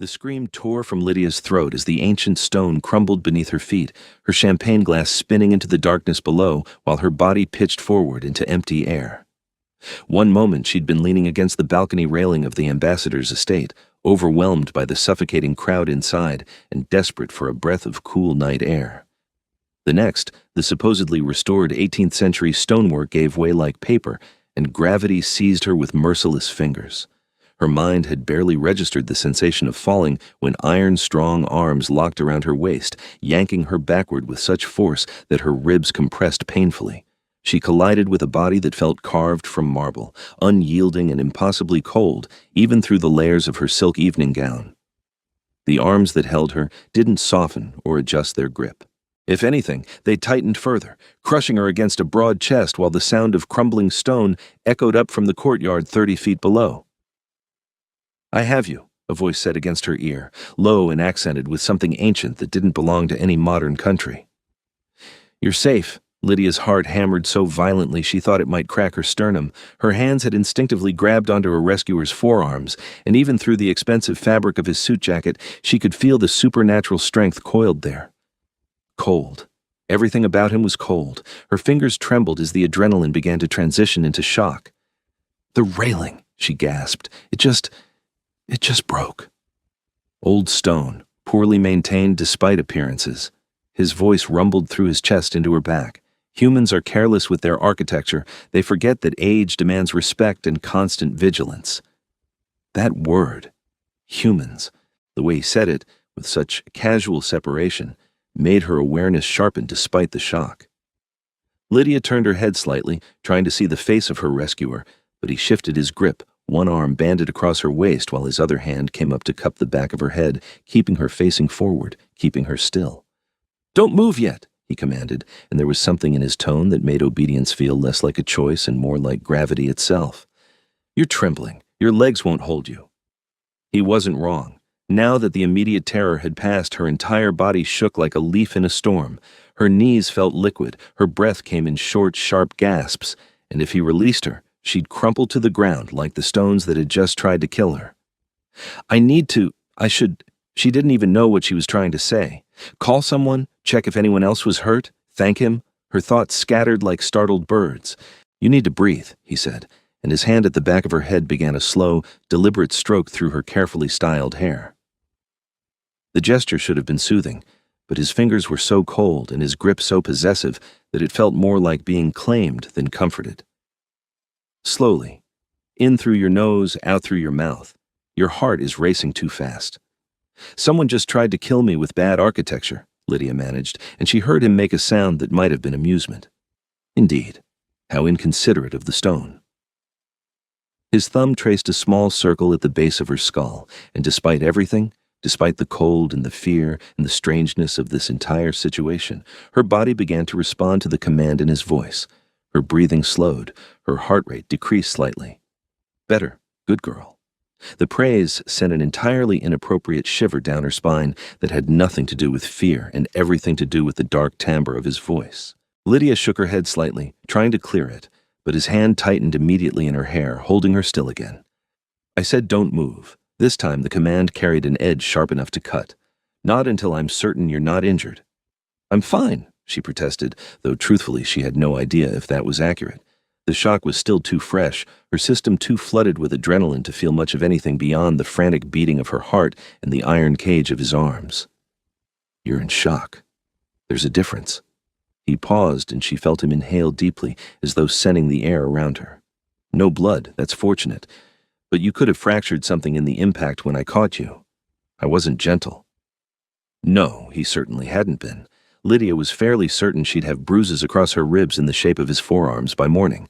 The scream tore from Lydia's throat as the ancient stone crumbled beneath her feet, her champagne glass spinning into the darkness below while her body pitched forward into empty air. One moment she'd been leaning against the balcony railing of the ambassador's estate, overwhelmed by the suffocating crowd inside and desperate for a breath of cool night air. The next, the supposedly restored 18th century stonework gave way like paper, and gravity seized her with merciless fingers. Her mind had barely registered the sensation of falling when iron-strong arms locked around her waist, yanking her backward with such force that her ribs compressed painfully. She collided with a body that felt carved from marble, unyielding and impossibly cold, even through the layers of her silk evening gown. The arms that held her didn't soften or adjust their grip. If anything, they tightened further, crushing her against a broad chest while the sound of crumbling stone echoed up from the courtyard 30 feet below. "I have you," a voice said against her ear, low and accented with something ancient that didn't belong to any modern country. "You're safe." Lydia's heart hammered so violently she thought it might crack her sternum. Her hands had instinctively grabbed onto her rescuer's forearms, and even through the expensive fabric of his suit jacket, she could feel the supernatural strength coiled there. Cold. Everything about him was cold. Her fingers trembled as the adrenaline began to transition into shock. "The railing," she gasped. It just broke. Old stone, poorly maintained despite appearances. His voice rumbled through his chest into her back. Humans are careless with their architecture. They forget that age demands respect and constant vigilance. That word, humans, the way he said it, with such casual separation, made her awareness sharpen despite the shock. Lydia turned her head slightly, trying to see the face of her rescuer, but he shifted his grip, one arm banded across her waist while his other hand came up to cup the back of her head, keeping her facing forward, keeping her still. "Don't move yet," he commanded, and there was something in his tone that made obedience feel less like a choice and more like gravity itself. "You're trembling. Your legs won't hold you." He wasn't wrong. Now that the immediate terror had passed, her entire body shook like a leaf in a storm. Her knees felt liquid, her breath came in short, sharp gasps, and if he released her, she'd crumple to the ground like the stones that had just tried to kill her. She didn't even know what she was trying to say. Call someone, check if anyone else was hurt, thank him. Her thoughts scattered like startled birds. "You need to breathe," he said, and his hand at the back of her head began a slow, deliberate stroke through her carefully styled hair. The gesture should have been soothing, but his fingers were so cold and his grip so possessive that it felt more like being claimed than comforted. "Slowly. In through your nose, out through your mouth. Your heart is racing too fast." "Someone just tried to kill me with bad architecture," Lydia managed, and she heard him make a sound that might have been amusement. Indeed, how inconsiderate of the stone. His thumb traced a small circle at the base of her skull, and despite everything, despite the cold and the fear and the strangeness of this entire situation, her body began to respond to the command in his voice. Her breathing slowed, her heart rate decreased slightly. "Better, good girl." The praise sent an entirely inappropriate shiver down her spine that had nothing to do with fear and everything to do with the dark timbre of his voice. Lydia shook her head slightly, trying to clear it, but his hand tightened immediately in her hair, holding her still again. "I said don't move." This time the command carried an edge sharp enough to cut. "Not until I'm certain you're not injured." "I'm fine," she protested, though truthfully she had no idea if that was accurate. The shock was still too fresh, her system too flooded with adrenaline to feel much of anything beyond the frantic beating of her heart and the iron cage of his arms. "You're in shock. There's a difference." He paused and she felt him inhale deeply, as though scenting the air around her. "No blood, that's fortunate. But you could have fractured something in the impact when I caught you. I wasn't gentle." No, he certainly hadn't been. Lydia was fairly certain she'd have bruises across her ribs in the shape of his forearms by morning,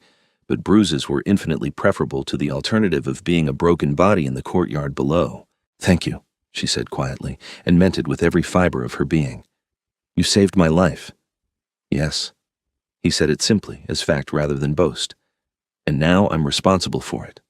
but bruises were infinitely preferable to the alternative of being a broken body in the courtyard below. "Thank you," she said quietly, and meant it with every fiber of her being. "You saved my life." "Yes." He said it simply, as fact rather than boast. "And now I'm responsible for it."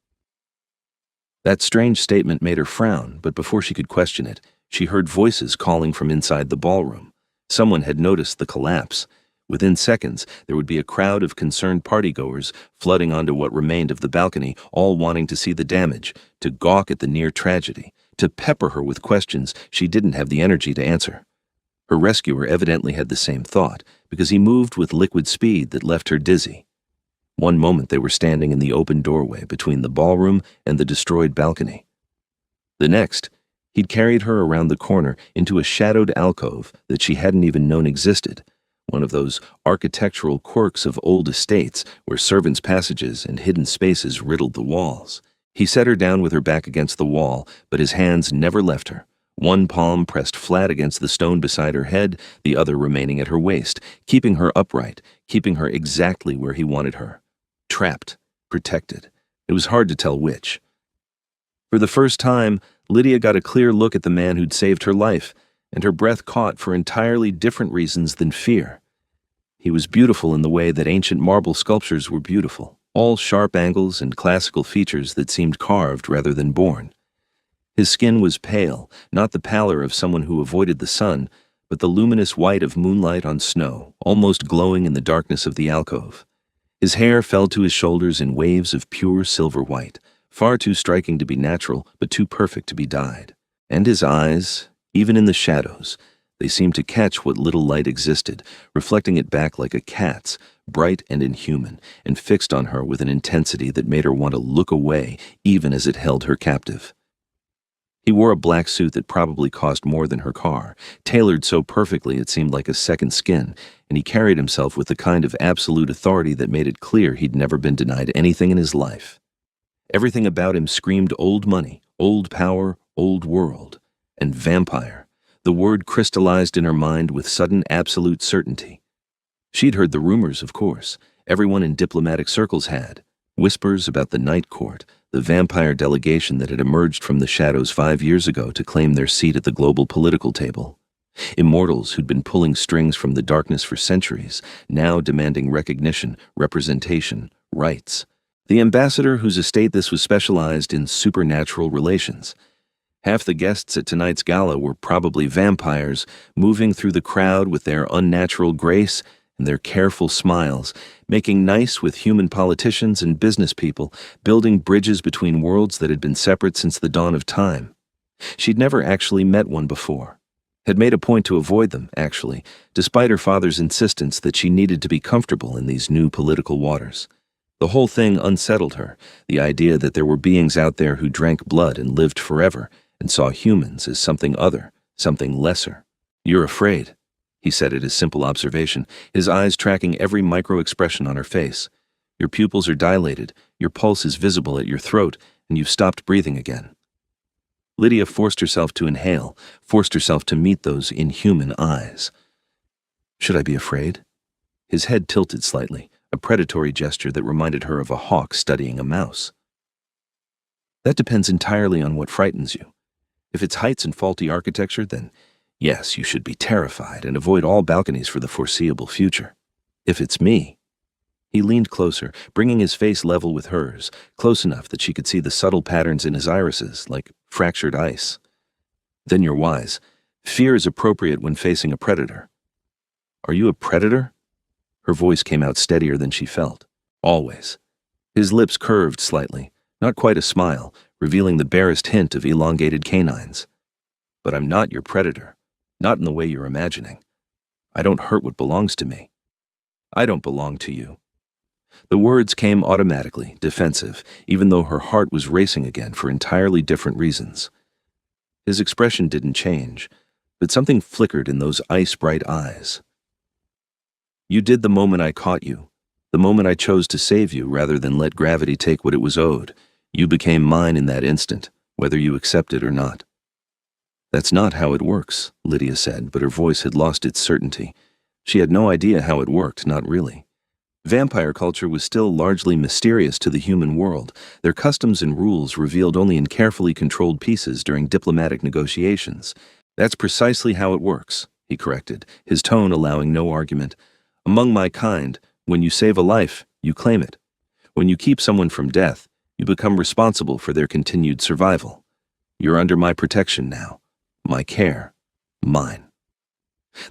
That strange statement made her frown, but before she could question it, she heard voices calling from inside the ballroom. Someone had noticed the collapse. Within seconds, there would be a crowd of concerned partygoers flooding onto what remained of the balcony, all wanting to see the damage, to gawk at the near tragedy, to pepper her with questions she didn't have the energy to answer. Her rescuer evidently had the same thought, because he moved with liquid speed that left her dizzy. One moment they were standing in the open doorway between the ballroom and the destroyed balcony. The next, he'd carried her around the corner into a shadowed alcove that she hadn't even known existed, one of those architectural quirks of old estates where servants' passages and hidden spaces riddled the walls. He set her down with her back against the wall, but his hands never left her. One palm pressed flat against the stone beside her head, the other remaining at her waist, keeping her upright, keeping her exactly where he wanted her. Trapped, protected. It was hard to tell which. For the first time, Lydia got a clear look at the man who'd saved her life, and her breath caught for entirely different reasons than fear. He was beautiful in the way that ancient marble sculptures were beautiful, all sharp angles and classical features that seemed carved rather than born. His skin was pale, not the pallor of someone who avoided the sun, but the luminous white of moonlight on snow, almost glowing in the darkness of the alcove. His hair fell to his shoulders in waves of pure silver white, far too striking to be natural, but too perfect to be dyed. And his eyes, even in the shadows, they seemed to catch what little light existed, reflecting it back like a cat's, bright and inhuman, and fixed on her with an intensity that made her want to look away, even as it held her captive. He wore a black suit that probably cost more than her car, tailored so perfectly it seemed like a second skin, and he carried himself with the kind of absolute authority that made it clear he'd never been denied anything in his life. Everything about him screamed old money, old power, old world, and vampire. The word crystallized in her mind with sudden absolute certainty. She'd heard the rumors, of course. Everyone in diplomatic circles had. Whispers about the Night Court, the vampire delegation that had emerged from the shadows 5 years ago to claim their seat at the global political table. Immortals who'd been pulling strings from the darkness for centuries, now demanding recognition, representation, rights. The ambassador whose estate this was specialized in supernatural relations. Half the guests at tonight's gala were probably vampires, moving through the crowd with their unnatural grace and their careful smiles, making nice with human politicians and business people, building bridges between worlds that had been separate since the dawn of time. She'd never actually met one before. Had made a point to avoid them, actually, despite her father's insistence that she needed to be comfortable in these new political waters. The whole thing unsettled her, the idea that there were beings out there who drank blood and lived forever, and saw humans as something other, something lesser. "You're afraid," he said at his simple observation, his eyes tracking every micro-expression on her face. "Your pupils are dilated, your pulse is visible at your throat, and you've stopped breathing again." Lydia forced herself to inhale, forced herself to meet those inhuman eyes. "Should I be afraid?" His head tilted slightly, a predatory gesture that reminded her of a hawk studying a mouse. "That depends entirely on what frightens you. If it's heights and faulty architecture, then yes, you should be terrified and avoid all balconies for the foreseeable future. If it's me..." He leaned closer, bringing his face level with hers, close enough that she could see the subtle patterns in his irises, like fractured ice. "Then you're wise. Fear is appropriate when facing a predator." "Are you a predator?" Her voice came out steadier than she felt. "Always." His lips curved slightly, not quite a smile, revealing the barest hint of elongated canines. "But I'm not your predator. Not in the way you're imagining. I don't hurt what belongs to me. I don't belong to you." The words came automatically, defensive, even though her heart was racing again for entirely different reasons. His expression didn't change, but something flickered in those ice-bright eyes. "You did the moment I caught you, the moment I chose to save you rather than let gravity take what it was owed. You became mine in that instant, whether you accept it or not." "That's not how it works," Lydia said, but her voice had lost its certainty. She had no idea how it worked, not really. Vampire culture was still largely mysterious to the human world, their customs and rules revealed only in carefully controlled pieces during diplomatic negotiations. "That's precisely how it works," he corrected, his tone allowing no argument. "Among my kind, when you save a life, you claim it. When you keep someone from death, you become responsible for their continued survival. You're under my protection now, my care, mine."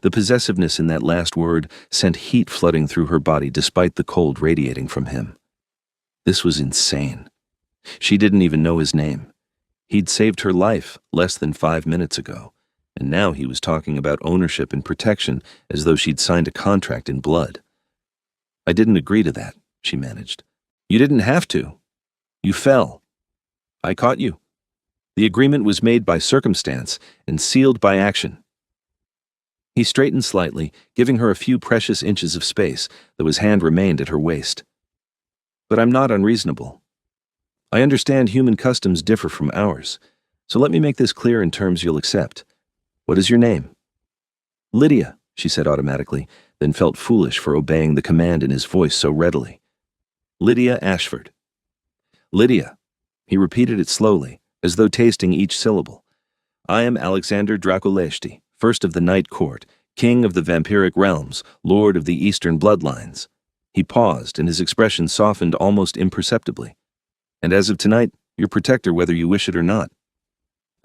The possessiveness in that last word sent heat flooding through her body despite the cold radiating from him. This was insane. She didn't even know his name. He'd saved her life less than 5 minutes ago, and now he was talking about ownership and protection as though she'd signed a contract in blood. "I didn't agree to that," she managed. "You didn't have to. You fell. I caught you. The agreement was made by circumstance and sealed by action." He straightened slightly, giving her a few precious inches of space, though his hand remained at her waist. "But I'm not unreasonable. I understand human customs differ from ours, so let me make this clear in terms you'll accept. What is your name?" "Lydia," she said automatically, then felt foolish for obeying the command in his voice so readily. "Lydia Ashford." "Lydia." He repeated it slowly, as though tasting each syllable. "I am Alexander Draculeshti, first of the Night Court, king of the vampiric realms, lord of the eastern bloodlines." He paused, and his expression softened almost imperceptibly. "And as of tonight, your protector whether you wish it or not."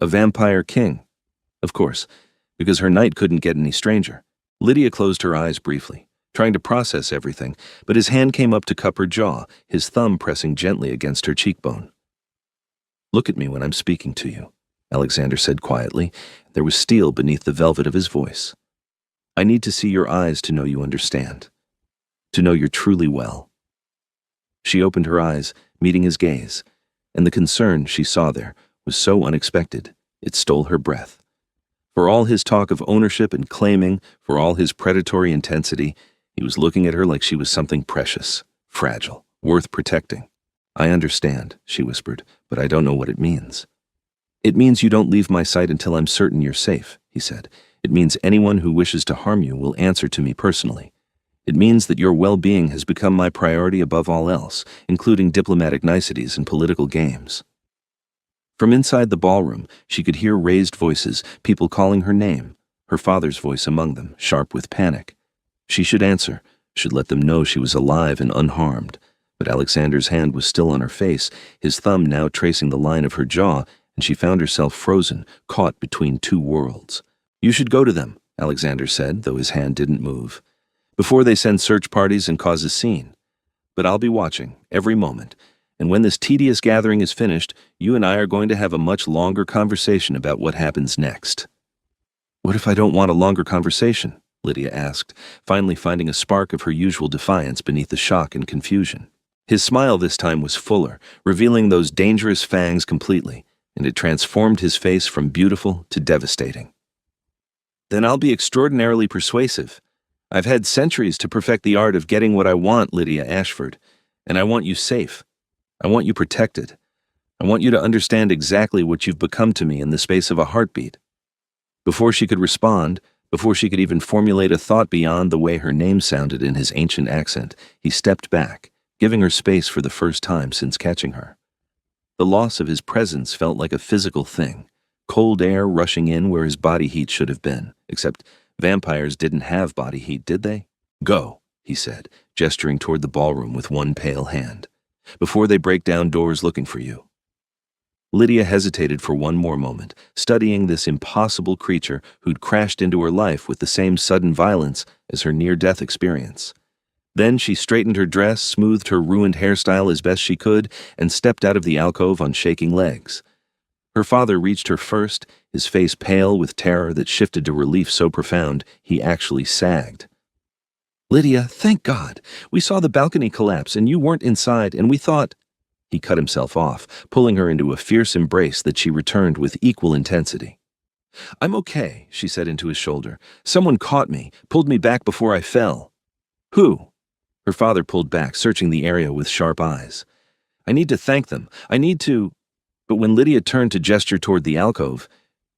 A vampire king. Of course, because her knight couldn't get any stranger. Lydia closed her eyes briefly, trying to process everything, but his hand came up to cup her jaw, his thumb pressing gently against her cheekbone. "Look at me when I'm speaking to you," Alexander said quietly. There was steel beneath the velvet of his voice. "I need to see your eyes to know you understand, to know you're truly well." She opened her eyes, meeting his gaze, and the concern she saw there was so unexpected, it stole her breath. For all his talk of ownership and claiming, for all his predatory intensity, he was looking at her like she was something precious, fragile, worth protecting. "I understand," she whispered, "but I don't know what it means." "It means you don't leave my sight until I'm certain you're safe," he said. "It means anyone who wishes to harm you will answer to me personally. It means that your well-being has become my priority above all else, including diplomatic niceties and political games." From inside the ballroom, she could hear raised voices, people calling her name, her father's voice among them, sharp with panic. She should answer, should let them know she was alive and unharmed. But Alexander's hand was still on her face, his thumb now tracing the line of her jaw, and she found herself frozen, caught between two worlds. "You should go to them," Alexander said, though his hand didn't move, "before they send search parties and cause a scene. But I'll be watching, every moment. And when this tedious gathering is finished, you and I are going to have a much longer conversation about what happens next." "What if I don't want a longer conversation?" Lydia asked, finally finding a spark of her usual defiance beneath the shock and confusion. His smile this time was fuller, revealing those dangerous fangs completely, and it transformed his face from beautiful to devastating. "Then I'll be extraordinarily persuasive. I've had centuries to perfect the art of getting what I want, Lydia Ashford, and I want you safe. I want you protected. I want you to understand exactly what you've become to me in the space of a heartbeat." Before she could respond, before she could even formulate a thought beyond the way her name sounded in his ancient accent, he stepped back, giving her space for the first time since catching her. The loss of his presence felt like a physical thing, cold air rushing in where his body heat should have been, except vampires didn't have body heat, did they? "Go," he said, gesturing toward the ballroom with one pale hand, "before they break down doors looking for you." Lydia hesitated for one more moment, studying this impossible creature who'd crashed into her life with the same sudden violence as her near-death experience. Then she straightened her dress, smoothed her ruined hairstyle as best she could, and stepped out of the alcove on shaking legs. Her father reached her first, his face pale with terror that shifted to relief so profound he actually sagged. "Lydia, thank God! We saw the balcony collapse and you weren't inside, and we thought—" He cut himself off, pulling her into a fierce embrace that she returned with equal intensity. "I'm okay," she said into his shoulder. "Someone caught me, pulled me back before I fell." "Who?" Her father pulled back, searching the area with sharp eyes. "I need to thank them. I need to—" But when Lydia turned to gesture toward the alcove,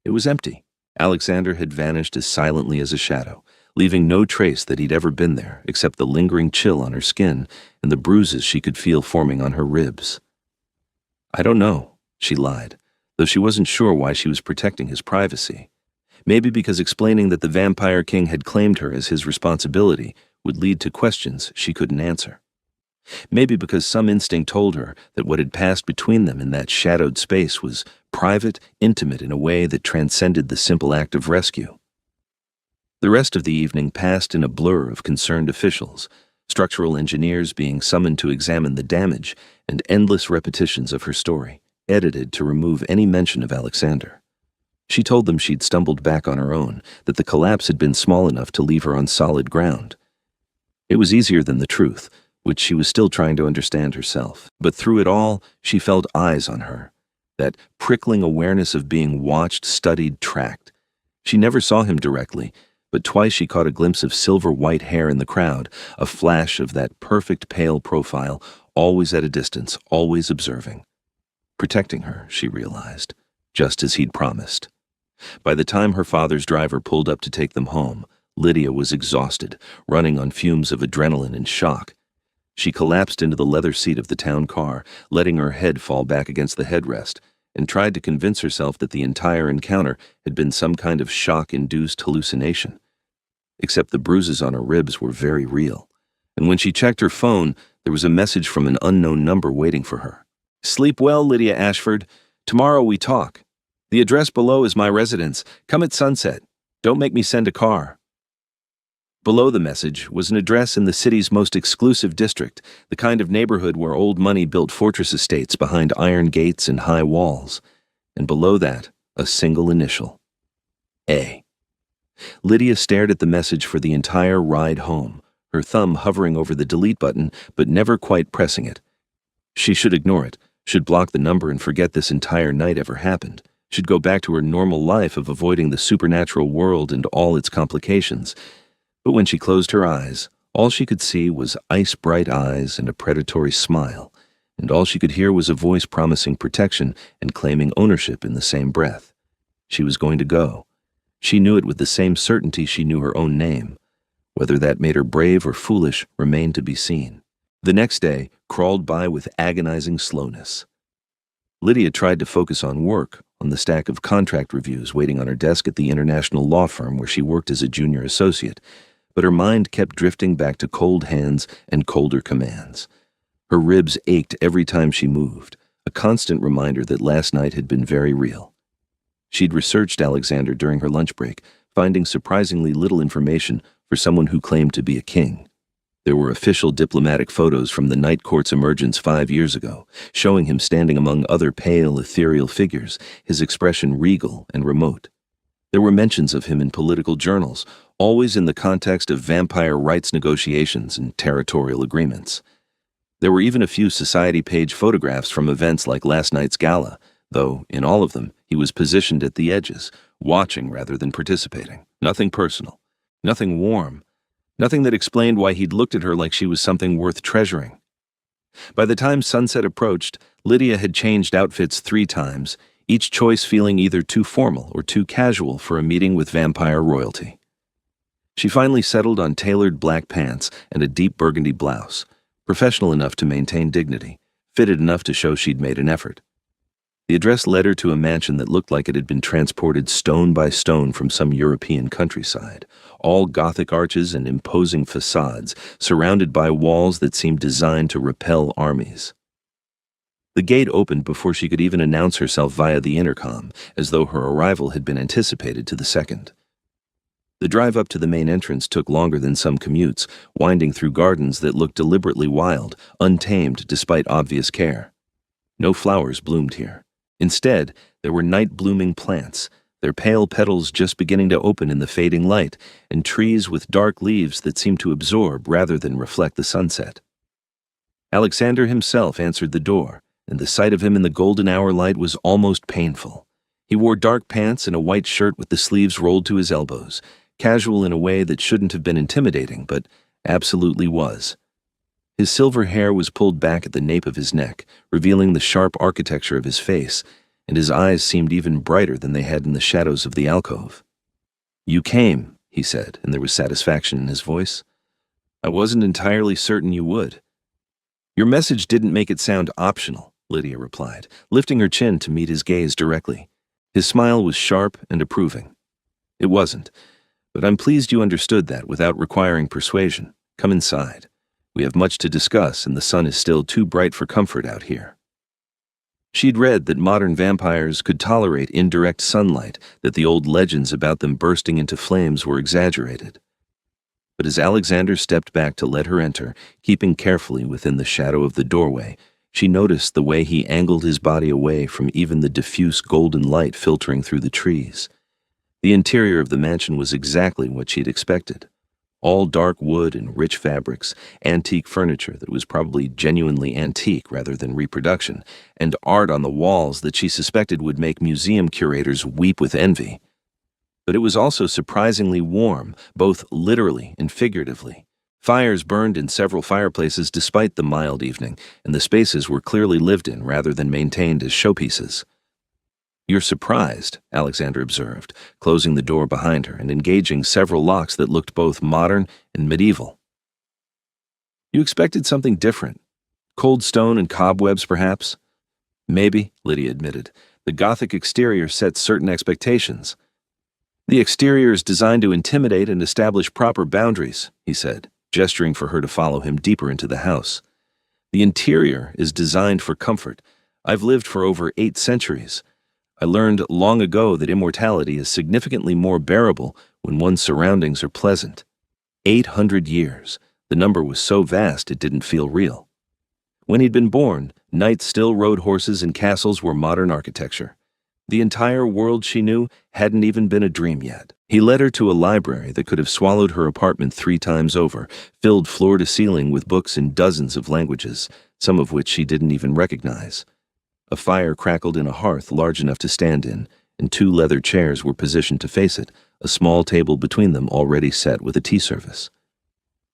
it was empty. Alexander had vanished as silently as a shadow, leaving no trace that he'd ever been there except the lingering chill on her skin and the bruises she could feel forming on her ribs. "I don't know," she lied, though she wasn't sure why she was protecting his privacy. Maybe because explaining that the Vampire King had claimed her as his responsibility would lead to questions she couldn't answer. Maybe because some instinct told her that what had passed between them in that shadowed space was private, intimate in a way that transcended the simple act of rescue. The rest of the evening passed in a blur of concerned officials, structural engineers being summoned to examine the damage, and endless repetitions of her story, edited to remove any mention of Alexander. She told them she'd stumbled back on her own, that the collapse had been small enough to leave her on solid ground. It was easier than the truth, which she was still trying to understand herself. But through it all, she felt eyes on her, that prickling awareness of being watched, studied, tracked. She never saw him directly, but twice she caught a glimpse of silver-white hair in the crowd, a flash of that perfect pale profile, always at a distance, always observing. Protecting her, she realized, just as he'd promised. By the time her father's driver pulled up to take them home, Lydia was exhausted, running on fumes of adrenaline and shock. She collapsed into the leather seat of the town car, letting her head fall back against the headrest, and tried to convince herself that the entire encounter had been some kind of shock-induced hallucination. Except the bruises on her ribs were very real, and when she checked her phone, there was a message from an unknown number waiting for her. "Sleep well, Lydia Ashford. Tomorrow we talk. The address below is my residence. Come at sunset. Don't make me send a car." Below the message was an address in the city's most exclusive district, the kind of neighborhood where old money built fortress estates behind iron gates and high walls. And below that, a single initial. A. Lydia stared at the message for the entire ride home, her thumb hovering over the delete button but never quite pressing it. She should ignore it, should block the number and forget this entire night ever happened, should go back to her normal life of avoiding the supernatural world and all its complications. But when she closed her eyes, all she could see was ice-bright eyes and a predatory smile, and all she could hear was a voice promising protection and claiming ownership in the same breath. She was going to go. She knew it with the same certainty she knew her own name. Whether that made her brave or foolish remained to be seen. The next day crawled by with agonizing slowness. Lydia tried to focus on work, on the stack of contract reviews waiting on her desk at the international law firm where she worked as a junior associate, but her mind kept drifting back to cold hands and colder commands. Her ribs ached every time she moved, a constant reminder that last night had been very real. She'd researched Alexander during her lunch break, finding surprisingly little information for someone who claimed to be a king. There were official diplomatic photos from the night court's emergence 5 years ago, showing him standing among other pale, ethereal figures, his expression regal and remote. There were mentions of him in political journals, always in the context of vampire rights negotiations and territorial agreements. There were even a few society-page photographs from events like last night's gala, though, in all of them, he was positioned at the edges, watching rather than participating. Nothing personal, nothing warm, nothing that explained why he'd looked at her like she was something worth treasuring. By the time sunset approached, Lydia had changed outfits 3 times, each choice feeling either too formal or too casual for a meeting with vampire royalty. She finally settled on tailored black pants and a deep burgundy blouse, professional enough to maintain dignity, fitted enough to show she'd made an effort. The address led her to a mansion that looked like it had been transported stone by stone from some European countryside, all Gothic arches and imposing facades, surrounded by walls that seemed designed to repel armies. The gate opened before she could even announce herself via the intercom, as though her arrival had been anticipated to the second. The drive up to the main entrance took longer than some commutes, winding through gardens that looked deliberately wild, untamed despite obvious care. No flowers bloomed here. Instead, there were night-blooming plants, their pale petals just beginning to open in the fading light, and trees with dark leaves that seemed to absorb rather than reflect the sunset. Alexander himself answered the door, and the sight of him in the golden hour light was almost painful. He wore dark pants and a white shirt with the sleeves rolled to his elbows, casual in a way that shouldn't have been intimidating, but absolutely was. His silver hair was pulled back at the nape of his neck, revealing the sharp architecture of his face, and his eyes seemed even brighter than they had in the shadows of the alcove. "You came," he said, and there was satisfaction in his voice. "I wasn't entirely certain you would." "Your message didn't make it sound optional," Lydia replied, lifting her chin to meet his gaze directly. His smile was sharp and approving. "It wasn't, but I'm pleased you understood that without requiring persuasion. Come inside. We have much to discuss, and the sun is still too bright for comfort out here." She'd read that modern vampires could tolerate indirect sunlight, that the old legends about them bursting into flames were exaggerated. But as Alexander stepped back to let her enter, keeping carefully within the shadow of the doorway, She noticed the way he angled his body away from even the diffuse golden light filtering through the trees. The interior of the mansion was exactly what she'd expected. All dark wood and rich fabrics, antique furniture that was probably genuinely antique rather than reproduction, and art on the walls that she suspected would make museum curators weep with envy. But it was also surprisingly warm, both literally and figuratively. Fires burned in several fireplaces despite the mild evening, and the spaces were clearly lived in rather than maintained as showpieces. "You're surprised," Alexander observed, closing the door behind her and engaging several locks that looked both modern and medieval. "You expected something different. Cold stone and cobwebs, perhaps?" "Maybe," Lydia admitted. "The Gothic exterior sets certain expectations." "The exterior is designed to intimidate and establish proper boundaries," he said, gesturing for her to follow him deeper into the house. "The interior is designed for comfort. I've lived for over 8 centuries. I learned long ago that immortality is significantly more bearable when one's surroundings are pleasant. 800 years. The number was so vast it didn't feel real. When he'd been born, knights still rode horses and castles were modern architecture. The entire world she knew hadn't even been a dream yet." He led her to a library that could have swallowed her apartment 3 times over, filled floor to ceiling with books in dozens of languages, some of which she didn't even recognize. A fire crackled in a hearth large enough to stand in, and 2 leather chairs were positioned to face it, a small table between them already set with a tea service.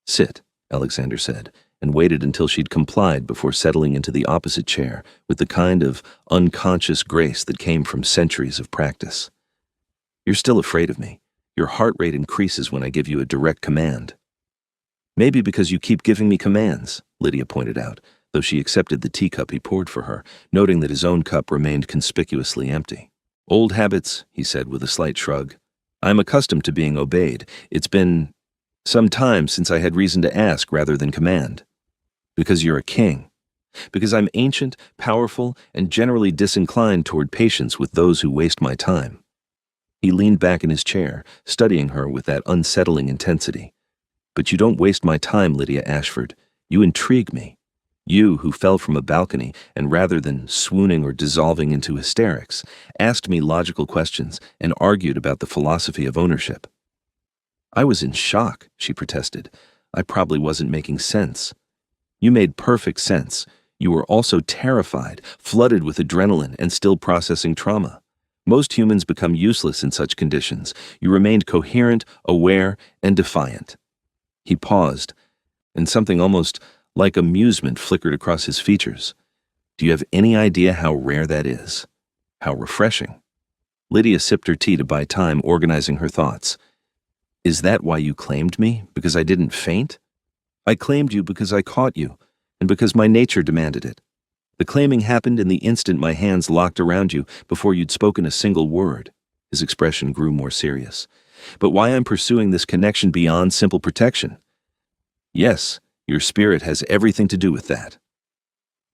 "Sit," Alexander said, and waited until she'd complied before settling into the opposite chair with the kind of unconscious grace that came from centuries of practice. "You're still afraid of me. Your heart rate increases when I give you a direct command." "Maybe because you keep giving me commands," Lydia pointed out, though she accepted the teacup he poured for her, noting that his own cup remained conspicuously empty. "Old habits," he said with a slight shrug. "I'm accustomed to being obeyed. It's been some time since I had reason to ask rather than command." "Because you're a king. Because I'm ancient, powerful, and generally disinclined toward patience with those who waste my time." He leaned back in his chair, studying her with that unsettling intensity. "But you don't waste my time, Lydia Ashford. You intrigue me. You, who fell from a balcony and rather than swooning or dissolving into hysterics, asked me logical questions and argued about the philosophy of ownership." "I was in shock," she protested. "I probably wasn't making sense." "You made perfect sense. You were also terrified, flooded with adrenaline, and still processing trauma. Most humans become useless in such conditions. You remained coherent, aware, and defiant." He paused, and something almost like amusement flickered across his features. "Do you have any idea how rare that is? How refreshing?" Lydia sipped her tea to buy time, organizing her thoughts. "Is that why you claimed me? Because I didn't faint?" "I claimed you because I caught you, and because my nature demanded it. The claiming happened in the instant my hands locked around you before you'd spoken a single word." His expression grew more serious. "But why I'm pursuing this connection beyond simple protection? Yes, your spirit has everything to do with that."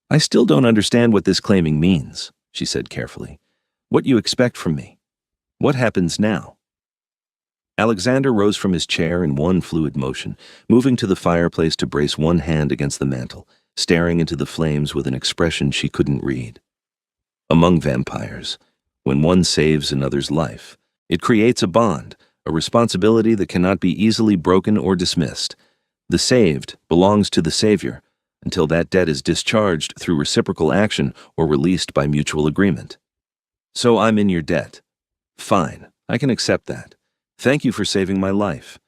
"I still don't understand what this claiming means," she said carefully. "What you expect from me? What happens now?" Alexander rose from his chair in one fluid motion, moving to the fireplace to brace one hand against the mantel, staring into the flames with an expression she couldn't read. "Among vampires, when one saves another's life, it creates a bond, a responsibility that cannot be easily broken or dismissed. The saved belongs to the savior until that debt is discharged through reciprocal action or released by mutual agreement. So I'm in your debt. Fine, I can accept that. Thank you for saving my life.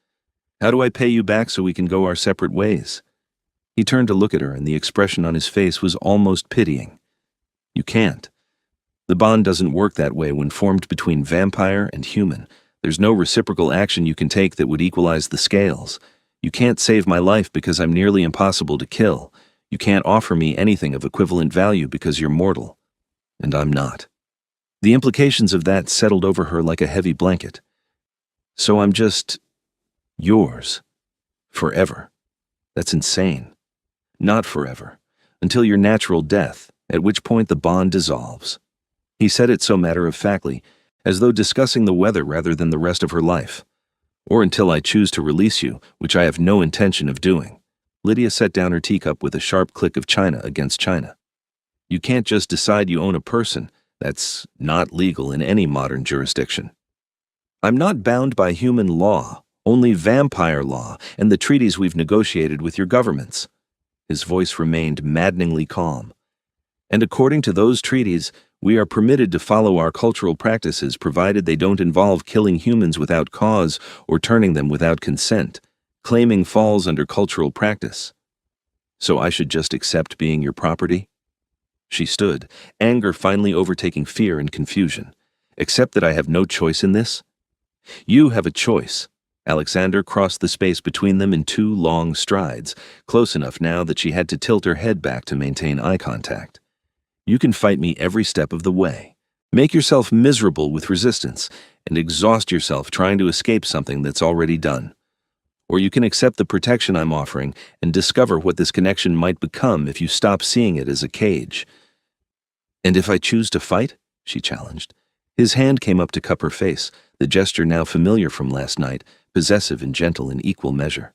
How do I pay you back so we can go our separate ways?" He turned to look at her, and the expression on his face was almost pitying. "You can't. The bond doesn't work that way when formed between vampire and human. There's no reciprocal action you can take that would equalize the scales. You can't save my life because I'm nearly impossible to kill. You can't offer me anything of equivalent value because you're mortal. And I'm not." The implications of that settled over her like a heavy blanket. "So I'm just yours. Forever. That's insane. Not forever. Until your natural death, at which point the bond dissolves." He said it so matter-of-factly, as though discussing the weather rather than the rest of her life. "Or until I choose to release you, which I have no intention of doing." Lydia set down her teacup with a sharp click of china against china. You can't just decide you own a person. That's not legal in any modern jurisdiction. I'm not bound by human law, only vampire law and the treaties we've negotiated with your governments. His voice remained maddeningly calm. And according to those treaties, we are permitted to follow our cultural practices provided they don't involve killing humans without cause or turning them without consent. Claiming falls under cultural practice. So I should just accept being your property? She stood, anger finally overtaking fear and confusion. Accept that I have no choice in this? You have a choice. Alexander crossed the space between them in 2 long strides, close enough now that she had to tilt her head back to maintain eye contact. You can fight me every step of the way. Make yourself miserable with resistance and exhaust yourself trying to escape something that's already done. Or you can accept the protection I'm offering and discover what this connection might become if you stop seeing it as a cage. And if I choose to fight? She challenged. His hand came up to cup her face, the gesture now familiar from last night, possessive and gentle in equal measure.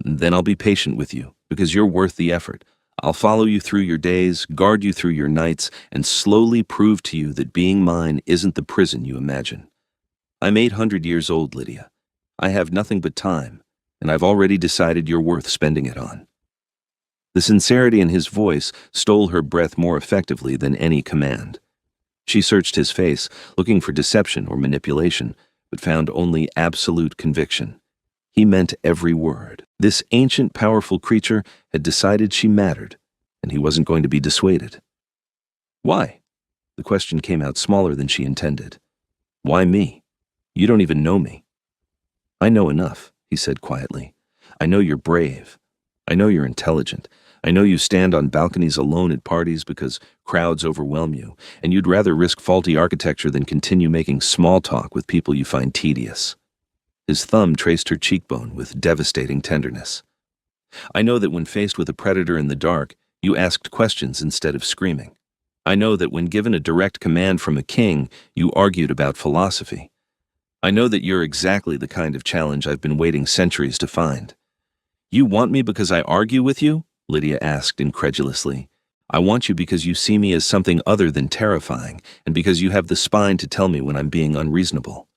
Then I'll be patient with you, because you're worth the effort. I'll follow you through your days, guard you through your nights, and slowly prove to you that being mine isn't the prison you imagine. I'm 800 years old, Lydia. I have nothing but time, and I've already decided you're worth spending it on. The sincerity in his voice stole her breath more effectively than any command. She searched his face, looking for deception or manipulation, but found only absolute conviction. He meant every word. This ancient, powerful creature had decided she mattered, and he wasn't going to be dissuaded. Why? The question came out smaller than she intended. Why me? You don't even know me. I know enough, he said quietly. I know you're brave. I know you're intelligent. I know you stand on balconies alone at parties because crowds overwhelm you, and you'd rather risk faulty architecture than continue making small talk with people you find tedious. His thumb traced her cheekbone with devastating tenderness. I know that when faced with a predator in the dark, you asked questions instead of screaming. I know that when given a direct command from a king, you argued about philosophy. I know that you're exactly the kind of challenge I've been waiting centuries to find. You want me because I argue with you? Lydia asked incredulously. I want you because you see me as something other than terrifying, and because you have the spine to tell me when I'm being unreasonable.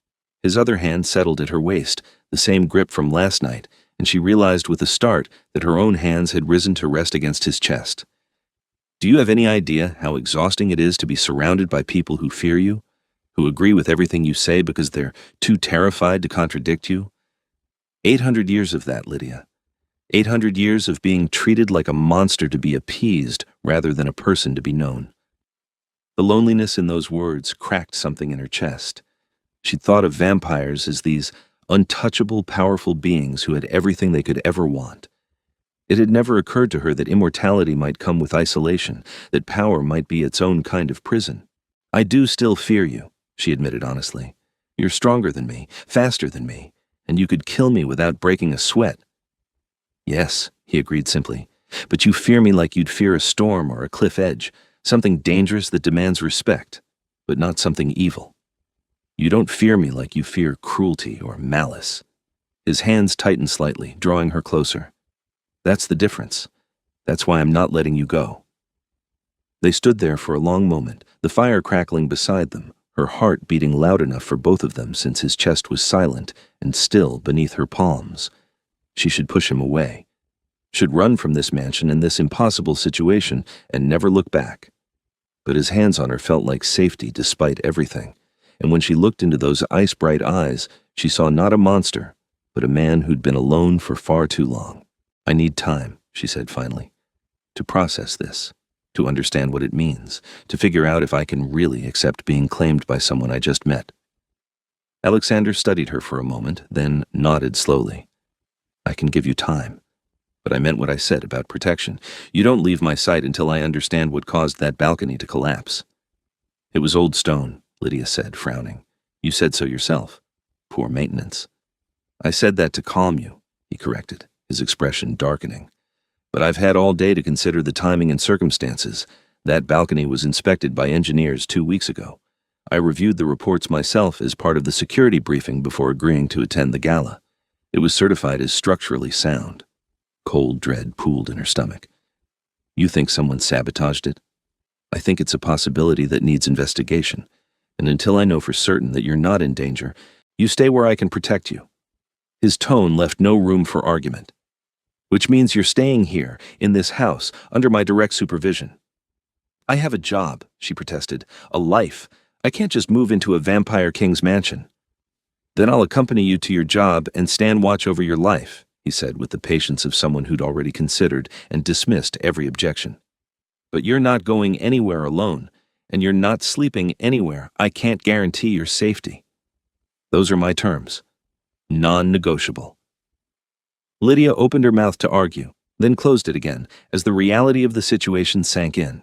His other hand settled at her waist, the same grip from last night, and she realized with a start that her own hands had risen to rest against his chest. Do you have any idea how exhausting it is to be surrounded by people who fear you, who agree with everything you say because they're too terrified to contradict you? 800 years of that, Lydia. 800 years of being treated like a monster to be appeased rather than a person to be known. The loneliness in those words cracked something in her chest. She'd thought of vampires as these untouchable, powerful beings who had everything they could ever want. It had never occurred to her that immortality might come with isolation, that power might be its own kind of prison. I do still fear you, she admitted honestly. You're stronger than me, faster than me, and you could kill me without breaking a sweat. Yes, he agreed simply, but you fear me like you'd fear a storm or a cliff edge, something dangerous that demands respect, but not something evil. You don't fear me like you fear cruelty or malice. His hands tightened slightly, drawing her closer. That's the difference. That's why I'm not letting you go. They stood there for a long moment, the fire crackling beside them, her heart beating loud enough for both of them since his chest was silent and still beneath her palms. She should push him away, should run from this mansion and this impossible situation and never look back. But his hands on her felt like safety despite everything, and when she looked into those ice-bright eyes, she saw not a monster, but a man who'd been alone for far too long. I need time, she said finally, to process this, to understand what it means, to figure out if I can really accept being claimed by someone I just met. Alexander studied her for a moment, then nodded slowly. I can give you time, but I meant what I said about protection. You don't leave my sight until I understand what caused that balcony to collapse. It was old stone, Lydia said, frowning. You said so yourself. Poor maintenance. I said that to calm you, he corrected, his expression darkening. But I've had all day to consider the timing and circumstances. That balcony was inspected by engineers 2 weeks ago. I reviewed the reports myself as part of the security briefing before agreeing to attend the gala. It was certified as structurally sound. Cold dread pooled in her stomach. You think someone sabotaged it? I think it's a possibility that needs investigation, and until I know for certain that you're not in danger, you stay where I can protect you." His tone left no room for argument. "Which means you're staying here, in this house, under my direct supervision." "I have a job," she protested, "a life. I can't just move into a vampire king's mansion." "Then I'll accompany you to your job and stand watch over your life," he said with the patience of someone who'd already considered and dismissed every objection. "But you're not going anywhere alone, and you're not sleeping anywhere I can't guarantee your safety. Those are my terms. Non-negotiable." Lydia opened her mouth to argue, then closed it again as the reality of the situation sank in.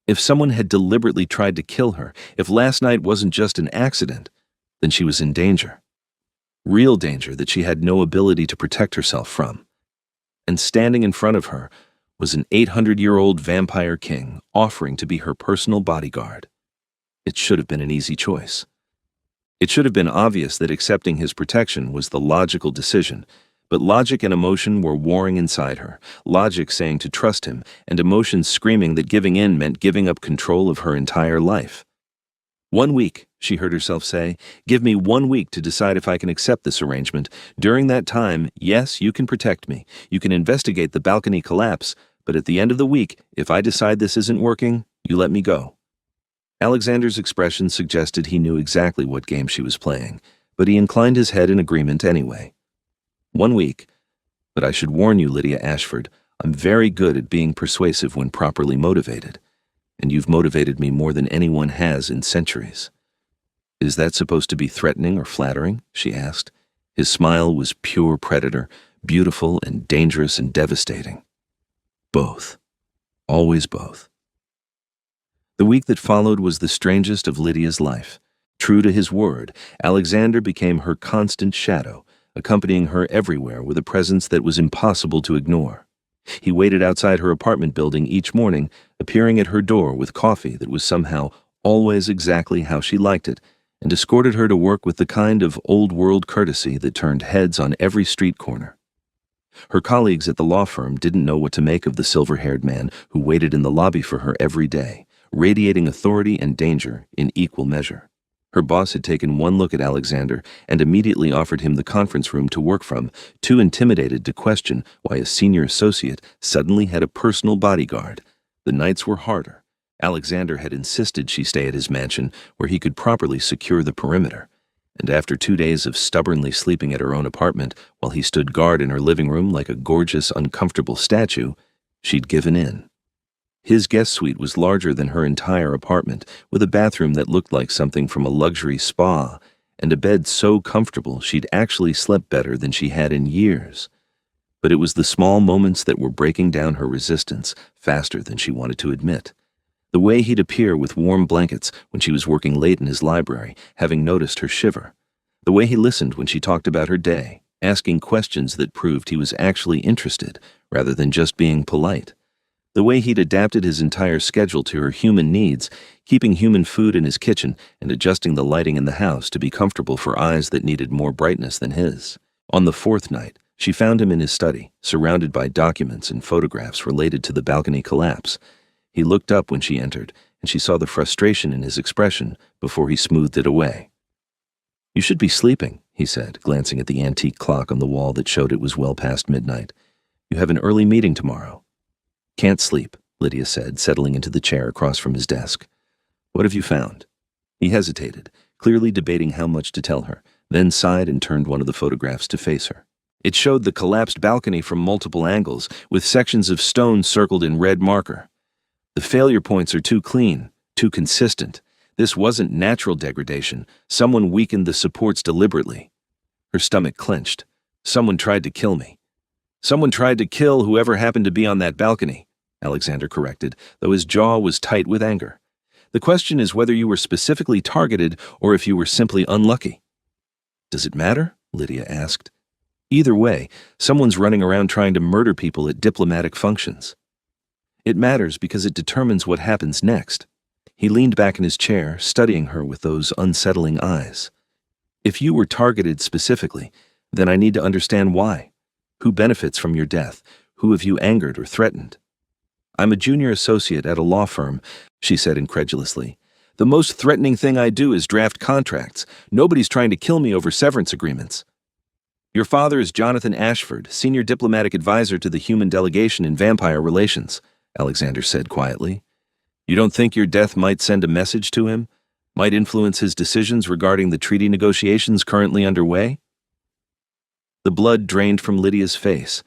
If someone had deliberately tried to kill her, if last night wasn't just an accident, then she was in danger. Real danger that she had no ability to protect herself from. And standing in front of her was an 800-year-old vampire king offering to be her personal bodyguard. It should have been an easy choice. It should have been obvious that accepting his protection was the logical decision, but logic and emotion were warring inside her, logic saying to trust him, and emotion screaming that giving in meant giving up control of her entire life. "1 week," she heard herself say. "Give me 1 week to decide if I can accept this arrangement. During that time, yes, you can protect me. You can investigate the balcony collapse, but at the end of the week, if I decide this isn't working, you let me go." Alexander's expression suggested he knew exactly what game she was playing, but he inclined his head in agreement anyway. 1 week. But I should warn you, Lydia Ashford, I'm very good at being persuasive when properly motivated, and you've motivated me more than anyone has in centuries. "Is that supposed to be threatening or flattering?" she asked. His smile was pure predator, beautiful and dangerous and devastating. Both. Always both. The week that followed was the strangest of Lydia's life. True to his word, Alexander became her constant shadow, accompanying her everywhere with a presence that was impossible to ignore. He waited outside her apartment building each morning, appearing at her door with coffee that was somehow always exactly how she liked it, and escorted her to work with the kind of old-world courtesy that turned heads on every street corner. Her colleagues at the law firm didn't know what to make of the silver-haired man who waited in the lobby for her every day, radiating authority and danger in equal measure. Her boss had taken one look at Alexander and immediately offered him the conference room to work from, too intimidated to question why a senior associate suddenly had a personal bodyguard. The nights were harder. Alexander had insisted she stay at his mansion where he could properly secure the perimeter. And after 2 days of stubbornly sleeping at her own apartment while he stood guard in her living room like a gorgeous, uncomfortable statue, she'd given in. His guest suite was larger than her entire apartment, with a bathroom that looked like something from a luxury spa, and a bed so comfortable she'd actually slept better than she had in years. But it was the small moments that were breaking down her resistance faster than she wanted to admit. The way he'd appear with warm blankets when she was working late in his library, having noticed her shiver. The way he listened when she talked about her day, asking questions that proved he was actually interested rather than just being polite. The way he'd adapted his entire schedule to her human needs, keeping human food in his kitchen and adjusting the lighting in the house to be comfortable for eyes that needed more brightness than his. On the 4th night, she found him in his study, surrounded by documents and photographs related to the balcony collapse. He looked up when she entered, and she saw the frustration in his expression before he smoothed it away. "You should be sleeping," he said, glancing at the antique clock on the wall that showed it was well past midnight. "You have an early meeting tomorrow." "Can't sleep," Lydia said, settling into the chair across from his desk. "What have you found?" He hesitated, clearly debating how much to tell her, then sighed and turned one of the photographs to face her. It showed the collapsed balcony from multiple angles, with sections of stone circled in red marker. "The failure points are too clean, too consistent. This wasn't natural degradation. Someone weakened the supports deliberately." Her stomach clenched. "Someone tried to kill me." "Someone tried to kill whoever happened to be on that balcony," Alexander corrected, though his jaw was tight with anger. "The question is whether you were specifically targeted or if you were simply unlucky." "Does it matter?" Lydia asked. "Either way, someone's running around trying to murder people at diplomatic functions." "It matters because it determines what happens next." He leaned back in his chair, studying her with those unsettling eyes. "If you were targeted specifically, then I need to understand why. Who benefits from your death? Who have you angered or threatened?" I'm a junior associate at a law firm, she said incredulously. The most threatening thing I do is draft contracts. Nobody's trying to kill me over severance agreements. Your father is Jonathan Ashford, senior diplomatic advisor to the human delegation in vampire relations, Alexander said quietly. You don't think your death might send a message to him? Might influence his decisions regarding the treaty negotiations currently underway? The blood drained from Lydia's face.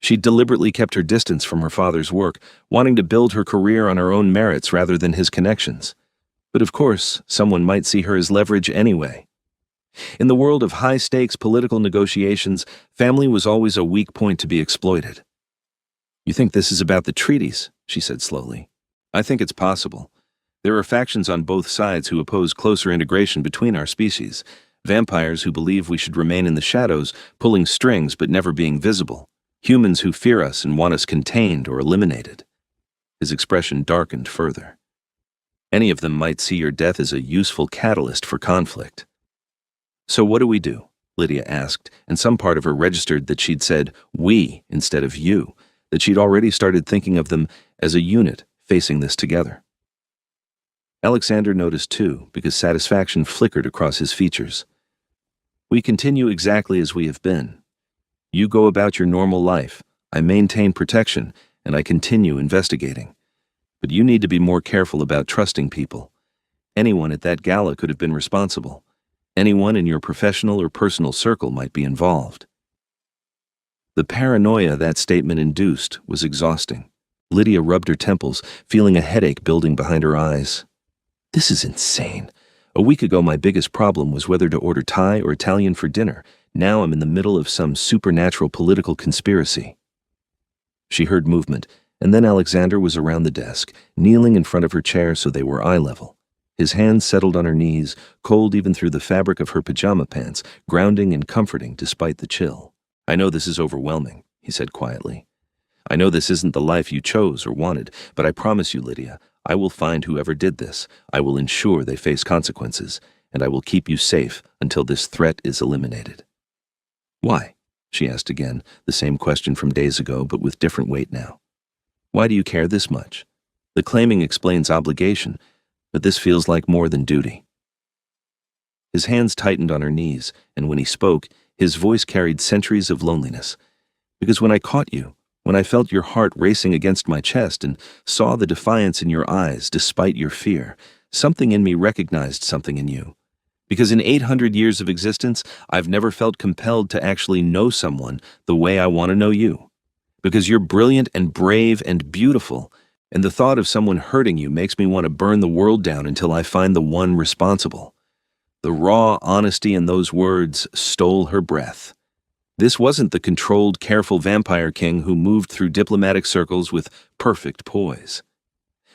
She deliberately kept her distance from her father's work, wanting to build her career on her own merits rather than his connections. But of course, someone might see her as leverage anyway. In the world of high-stakes political negotiations, family was always a weak point to be exploited. You think this is about the treaties, she said slowly. I think it's possible. There are factions on both sides who oppose closer integration between our species, vampires who believe we should remain in the shadows, pulling strings but never being visible, humans who fear us and want us contained or eliminated. His expression darkened further. Any of them might see your death as a useful catalyst for conflict. So what do we do? Lydia asked, and some part of her registered that she'd said we instead of you, that she'd already started thinking of them as a unit facing this together. Alexander noticed too, because satisfaction flickered across his features. We continue exactly as we have been. You go about your normal life, I maintain protection, and I continue investigating. But you need to be more careful about trusting people. Anyone at that gala could have been responsible. Anyone in your professional or personal circle might be involved. The paranoia that statement induced was exhausting. Lydia rubbed her temples, feeling a headache building behind her eyes. This is insane. A week ago my biggest problem was whether to order Thai or Italian for dinner. Now I'm in the middle of some supernatural political conspiracy. She heard movement, and then Alexander was around the desk, kneeling in front of her chair so they were eye level. His hands settled on her knees, cold even through the fabric of her pajama pants, grounding and comforting despite the chill. I know this is overwhelming, he said quietly. I know this isn't the life you chose or wanted, but I promise you, Lydia, I will find whoever did this. I will ensure they face consequences, and I will keep you safe until this threat is eliminated. Why? She asked again, the same question from days ago, but with different weight now. Why do you care this much? The claiming explains obligation, but this feels like more than duty. His hands tightened on her knees, and when he spoke, his voice carried centuries of loneliness. Because when I caught you, when I felt your heart racing against my chest and saw the defiance in your eyes despite your fear, something in me recognized something in you. Because in 800 years of existence, I've never felt compelled to actually know someone the way I want to know you. Because you're brilliant and brave and beautiful, and the thought of someone hurting you makes me want to burn the world down until I find the one responsible. The raw honesty in those words stole her breath. This wasn't the controlled, careful vampire king who moved through diplomatic circles with perfect poise.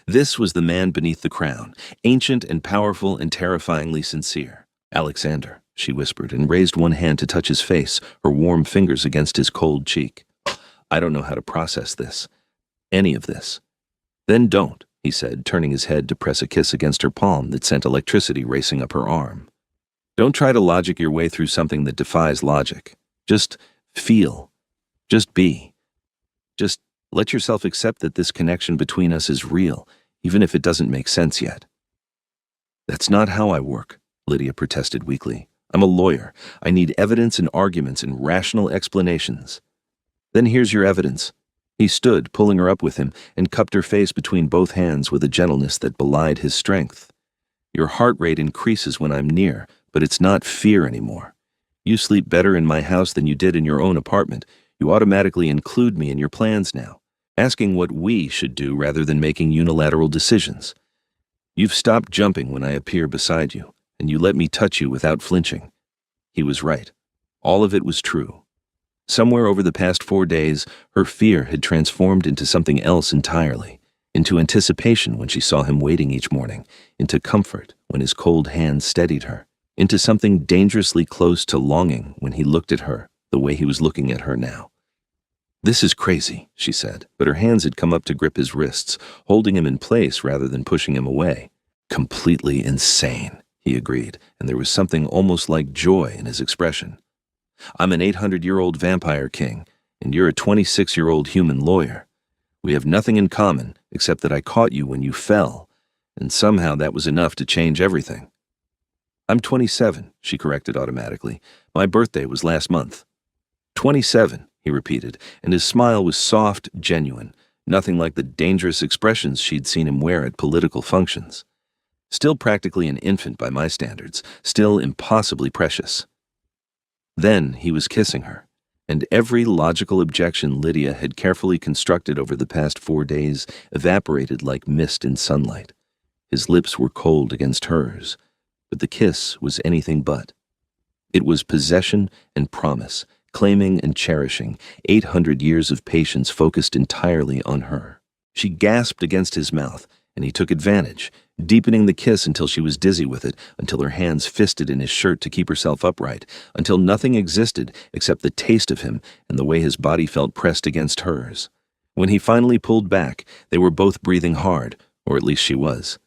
This was the man beneath the crown, ancient and powerful and terrifyingly sincere. Alexander, she whispered, and raised one hand to touch his face, her warm fingers against his cold cheek. I don't know how to process this. Any of this. Then don't, he said, turning his head to press a kiss against her palm that sent electricity racing up her arm. Don't try to logic your way through something that defies logic. Just feel. Just be. Just let yourself accept that this connection between us is real, even if it doesn't make sense yet. That's not how I work, Lydia protested weakly. I'm a lawyer. I need evidence and arguments and rational explanations. Then here's your evidence. He stood, pulling her up with him, and cupped her face between both hands with a gentleness that belied his strength. Your heart rate increases when I'm near, but it's not fear anymore. You sleep better in my house than you did in your own apartment. You automatically include me in your plans now, asking what we should do rather than making unilateral decisions. You've stopped jumping when I appear beside you, and you let me touch you without flinching. He was right. All of it was true. Somewhere over the past 4 days, her fear had transformed into something else entirely, into anticipation when she saw him waiting each morning, into comfort when his cold hand steadied her, into something dangerously close to longing when he looked at her the way he was looking at her now. This is crazy, she said, but her hands had come up to grip his wrists, holding him in place rather than pushing him away. Completely insane, he agreed, and there was something almost like joy in his expression. I'm an 800-year-old vampire king, and you're a 26-year-old human lawyer. We have nothing in common except that I caught you when you fell, and somehow that was enough to change everything. I'm 27, she corrected automatically. My birthday was last month. 27, he repeated, and his smile was soft, genuine, nothing like the dangerous expressions she'd seen him wear at political functions. Still practically an infant by my standards, still impossibly precious. Then he was kissing her, and every logical objection Lydia had carefully constructed over the past 4 days evaporated like mist in sunlight. His lips were cold against hers, but the kiss was anything but. It was possession and promise, claiming and cherishing, 800 years of patience focused entirely on her. She gasped against his mouth, and he took advantage, deepening the kiss until she was dizzy with it, until her hands fisted in his shirt to keep herself upright, until nothing existed except the taste of him and the way his body felt pressed against hers. When he finally pulled back, they were both breathing hard, or at least she was.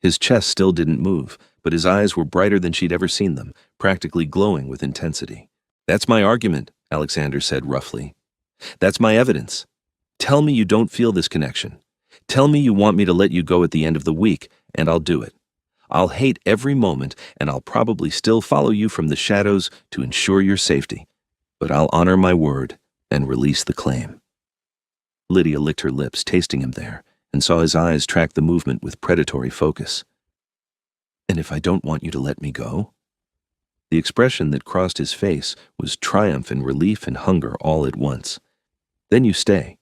His chest still didn't move, but his eyes were brighter than she'd ever seen them, practically glowing with intensity. That's my argument, Alexander said roughly. That's my evidence. Tell me you don't feel this connection. Tell me you want me to let you go at the end of the week, and I'll do it. I'll hate every moment, and I'll probably still follow you from the shadows to ensure your safety. But I'll honor my word and release the claim. Lydia licked her lips, tasting him there, and saw his eyes track the movement with predatory focus. And if I don't want you to let me go? The expression that crossed his face was triumph and relief and hunger all at once. Then you stay.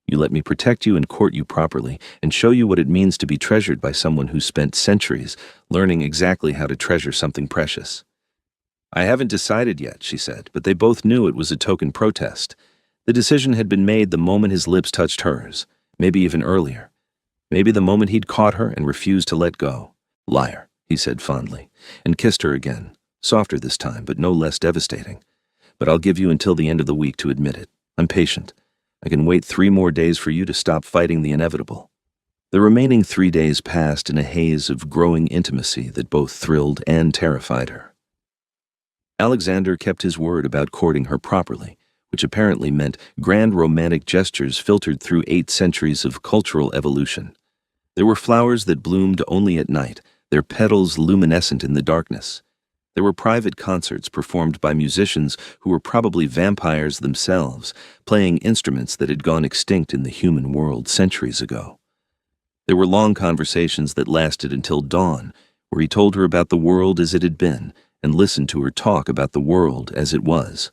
You let me protect you and court you properly and show you what it means to be treasured by someone who spent centuries learning exactly how to treasure something precious. I haven't decided yet, she said, but they both knew it was a token protest. The decision had been made the moment his lips touched hers, maybe even earlier. Maybe the moment he'd caught her and refused to let go. Liar, he said fondly, and kissed her again, softer this time, but no less devastating. But I'll give you until the end of the week to admit it. I'm patient. I can wait 3 more days for you to stop fighting the inevitable. The remaining 3 days passed in a haze of growing intimacy that both thrilled and terrified her. Alexander kept his word about courting her properly, which apparently meant grand romantic gestures filtered through 8 centuries of cultural evolution. There were flowers that bloomed only at night, their petals luminescent in the darkness. There were private concerts performed by musicians who were probably vampires themselves, playing instruments that had gone extinct in the human world centuries ago. There were long conversations that lasted until dawn, where he told her about the world as it had been and listened to her talk about the world as it was.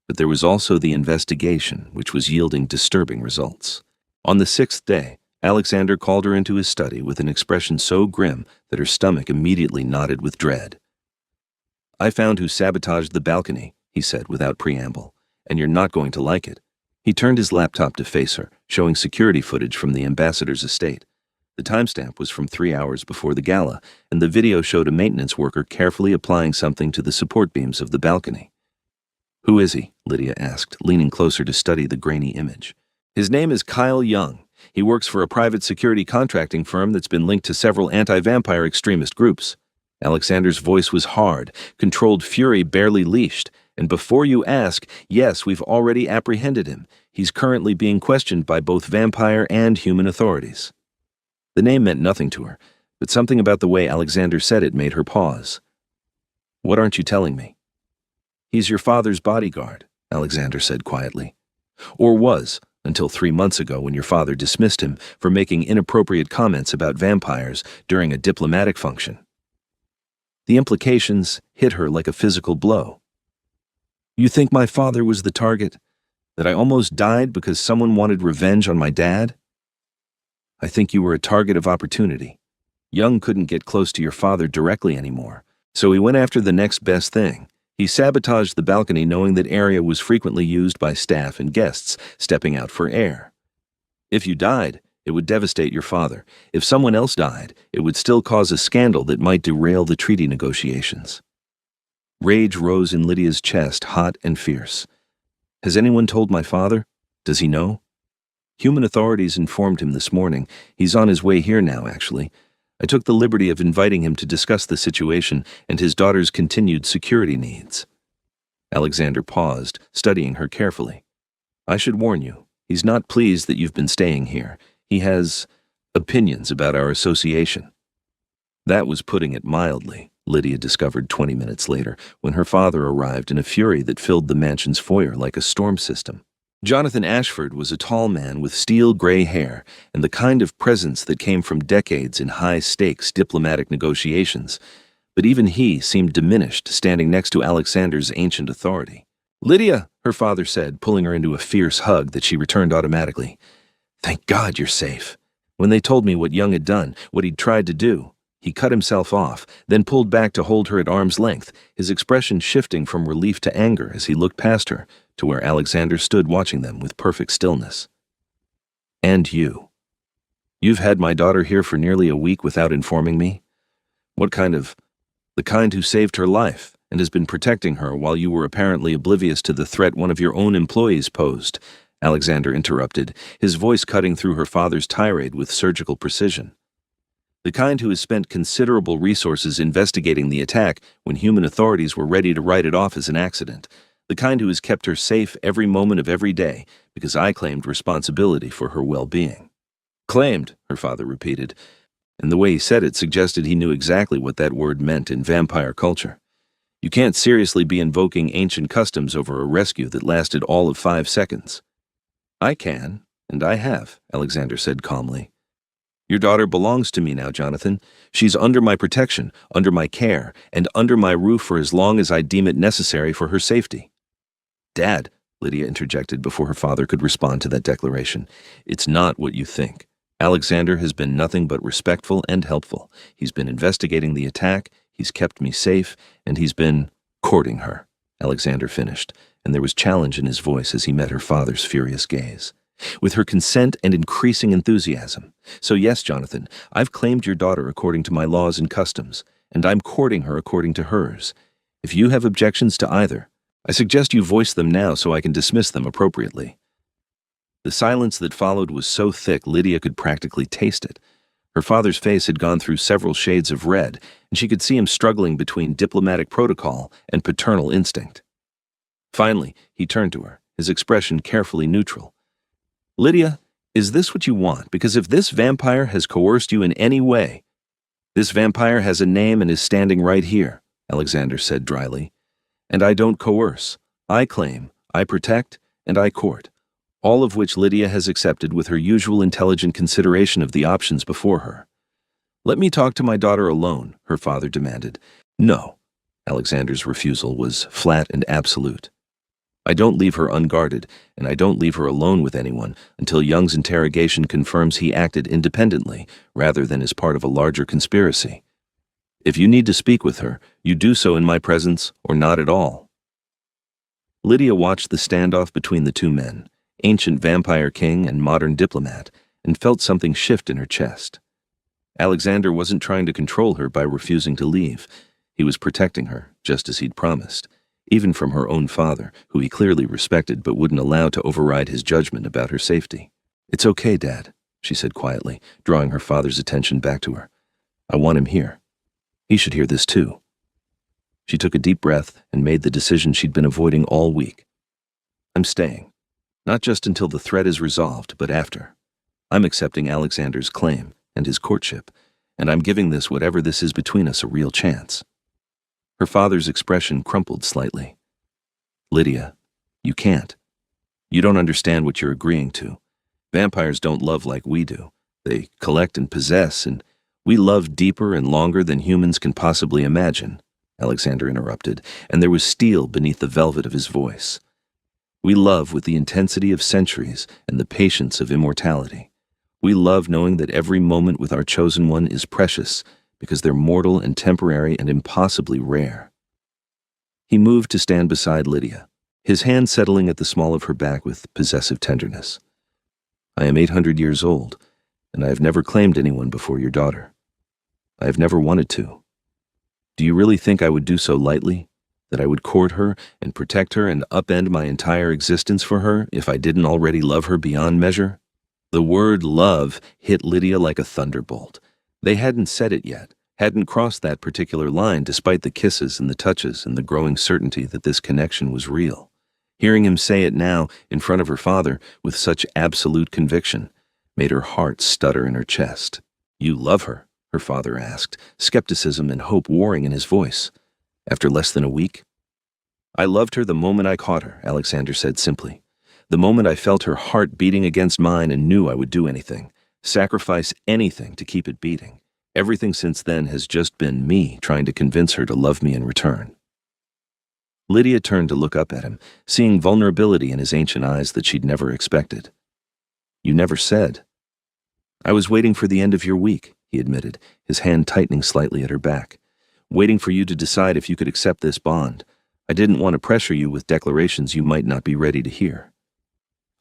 But there was also the investigation, which was yielding disturbing results. On the 6th day, Alexander called her into his study with an expression so grim that her stomach immediately knotted with dread. I found who sabotaged the balcony, he said without preamble, and you're not going to like it. He turned his laptop to face her, showing security footage from the ambassador's estate. The timestamp was from 3 hours before the gala, and the video showed a maintenance worker carefully applying something to the support beams of the balcony. Who is he? Lydia asked, leaning closer to study the grainy image. His name is Kyle Young. He works for a private security contracting firm that's been linked to several anti-vampire extremist groups. Alexander's voice was hard, controlled fury barely leashed, and before you ask, yes, we've already apprehended him. He's currently being questioned by both vampire and human authorities. The name meant nothing to her, but something about the way Alexander said it made her pause. What aren't you telling me? He's your father's bodyguard, Alexander said quietly. Or was, until 3 months ago when your father dismissed him for making inappropriate comments about vampires during a diplomatic function. The implications hit her like a physical blow. You think my father was the target? That I almost died because someone wanted revenge on my dad? I think you were a target of opportunity. Young couldn't get close to your father directly anymore, so he went after the next best thing. He sabotaged the balcony knowing that area was frequently used by staff and guests stepping out for air. If you died, it would devastate your father. If someone else died, it would still cause a scandal that might derail the treaty negotiations. Rage rose in Lydia's chest, hot and fierce. Has anyone told my father? Does he know? Human authorities informed him this morning. He's on his way here now, actually. I took the liberty of inviting him to discuss the situation and his daughter's continued security needs. Alexander paused, studying her carefully. I should warn you, He's not pleased that you've been staying here. He has opinions about our association." That was putting it mildly, Lydia discovered 20 minutes later, when her father arrived in a fury that filled the mansion's foyer like a storm system. Jonathan Ashford was a tall man with steel gray hair and the kind of presence that came from decades in high-stakes diplomatic negotiations, but even he seemed diminished standing next to Alexander's ancient authority. "Lydia," her father said, pulling her into a fierce hug that she returned automatically. "Thank God you're safe. When they told me what Young had done, what he'd tried to do," he cut himself off, then pulled back to hold her at arm's length, his expression shifting from relief to anger as he looked past her to where Alexander stood watching them with perfect stillness. "And you. You've had my daughter here for nearly a week without informing me? What kind of... The kind who saved her life and has been protecting her while you were apparently oblivious to the threat one of your own employees posed," Alexander interrupted, his voice cutting through her father's tirade with surgical precision. "The kind who has spent considerable resources investigating the attack when human authorities were ready to write it off as an accident. The kind who has kept her safe every moment of every day because I claimed responsibility for her well-being." "Claimed," her father repeated, and the way he said it suggested he knew exactly what that word meant in vampire culture. "You can't seriously be invoking ancient customs over a rescue that lasted all of 5 seconds." "I can, and I have," Alexander said calmly. "Your daughter belongs to me now, Jonathan. She's under my protection, under my care, and under my roof for as long as I deem it necessary for her safety." "Dad," Lydia interjected before her father could respond to that declaration, "it's not what you think. Alexander has been nothing but respectful and helpful. He's been investigating the attack, he's kept me safe, and he's been courting her," Alexander finished, and there was challenge in his voice as he met her father's furious gaze. "With her consent and increasing enthusiasm. So yes, Jonathan, I've claimed your daughter according to my laws and customs, and I'm courting her according to hers. If you have objections to either, I suggest you voice them now so I can dismiss them appropriately." The silence that followed was so thick Lydia could practically taste it. Her father's face had gone through several shades of red, and she could see him struggling between diplomatic protocol and paternal instinct. Finally, he turned to her, his expression carefully neutral. "Lydia, is this what you want? Because if this vampire has coerced you in any way..." "This vampire has a name and is standing right here," Alexander said dryly. "And I don't coerce. I claim, I protect, and I court. All of which Lydia has accepted with her usual intelligent consideration of the options before her." "Let me talk to my daughter alone," her father demanded. "No." Alexander's refusal was flat and absolute. "I don't leave her unguarded, and I don't leave her alone with anyone until Young's interrogation confirms he acted independently rather than as part of a larger conspiracy. If you need to speak with her, you do so in my presence or not at all." Lydia watched the standoff between the two men, ancient vampire king and modern diplomat, and felt something shift in her chest. Alexander wasn't trying to control her by refusing to leave. He was protecting her, just as he'd promised, even from her own father, who he clearly respected but wouldn't allow to override his judgment about her safety. "It's okay, Dad," she said quietly, drawing her father's attention back to her. "I want him here. He should hear this too." She took a deep breath and made the decision she'd been avoiding all week. "I'm staying. Not just until the threat is resolved, but after. I'm accepting Alexander's claim and his courtship, and I'm giving this whatever this is between us a real chance." Her father's expression crumpled slightly. "Lydia, you can't. You don't understand what you're agreeing to. Vampires don't love like we do. They collect and possess, and we love deeper and longer than humans can possibly imagine," Alexander interrupted, and there was steel beneath the velvet of his voice. "We love with the intensity of centuries and the patience of immortality. We love knowing that every moment with our chosen one is precious because they're mortal and temporary and impossibly rare." He moved to stand beside Lydia, his hand settling at the small of her back with possessive tenderness. "I am 800 years old, and I have never claimed anyone before your daughter. I have never wanted to. Do you really think I would do so lightly? That I would court her and protect her and upend my entire existence for her if I didn't already love her beyond measure?" The word love hit Lydia like a thunderbolt. They hadn't said it yet, hadn't crossed that particular line despite the kisses and the touches and the growing certainty that this connection was real. Hearing him say it now, in front of her father, with such absolute conviction, made her heart stutter in her chest. "You love her?" her father asked, skepticism and hope warring in his voice. "After less than a week?" "I loved her the moment I caught her," Alexander said simply. "The moment I felt her heart beating against mine and knew I would do anything, sacrifice anything to keep it beating. Everything since then has just been me trying to convince her to love me in return." Lydia turned to look up at him, seeing vulnerability in his ancient eyes that she'd never expected. "You never said." "I was waiting for the end of your week," he admitted, his hand tightening slightly at her back. "Waiting for you to decide if you could accept this bond. I didn't want to pressure you with declarations you might not be ready to hear."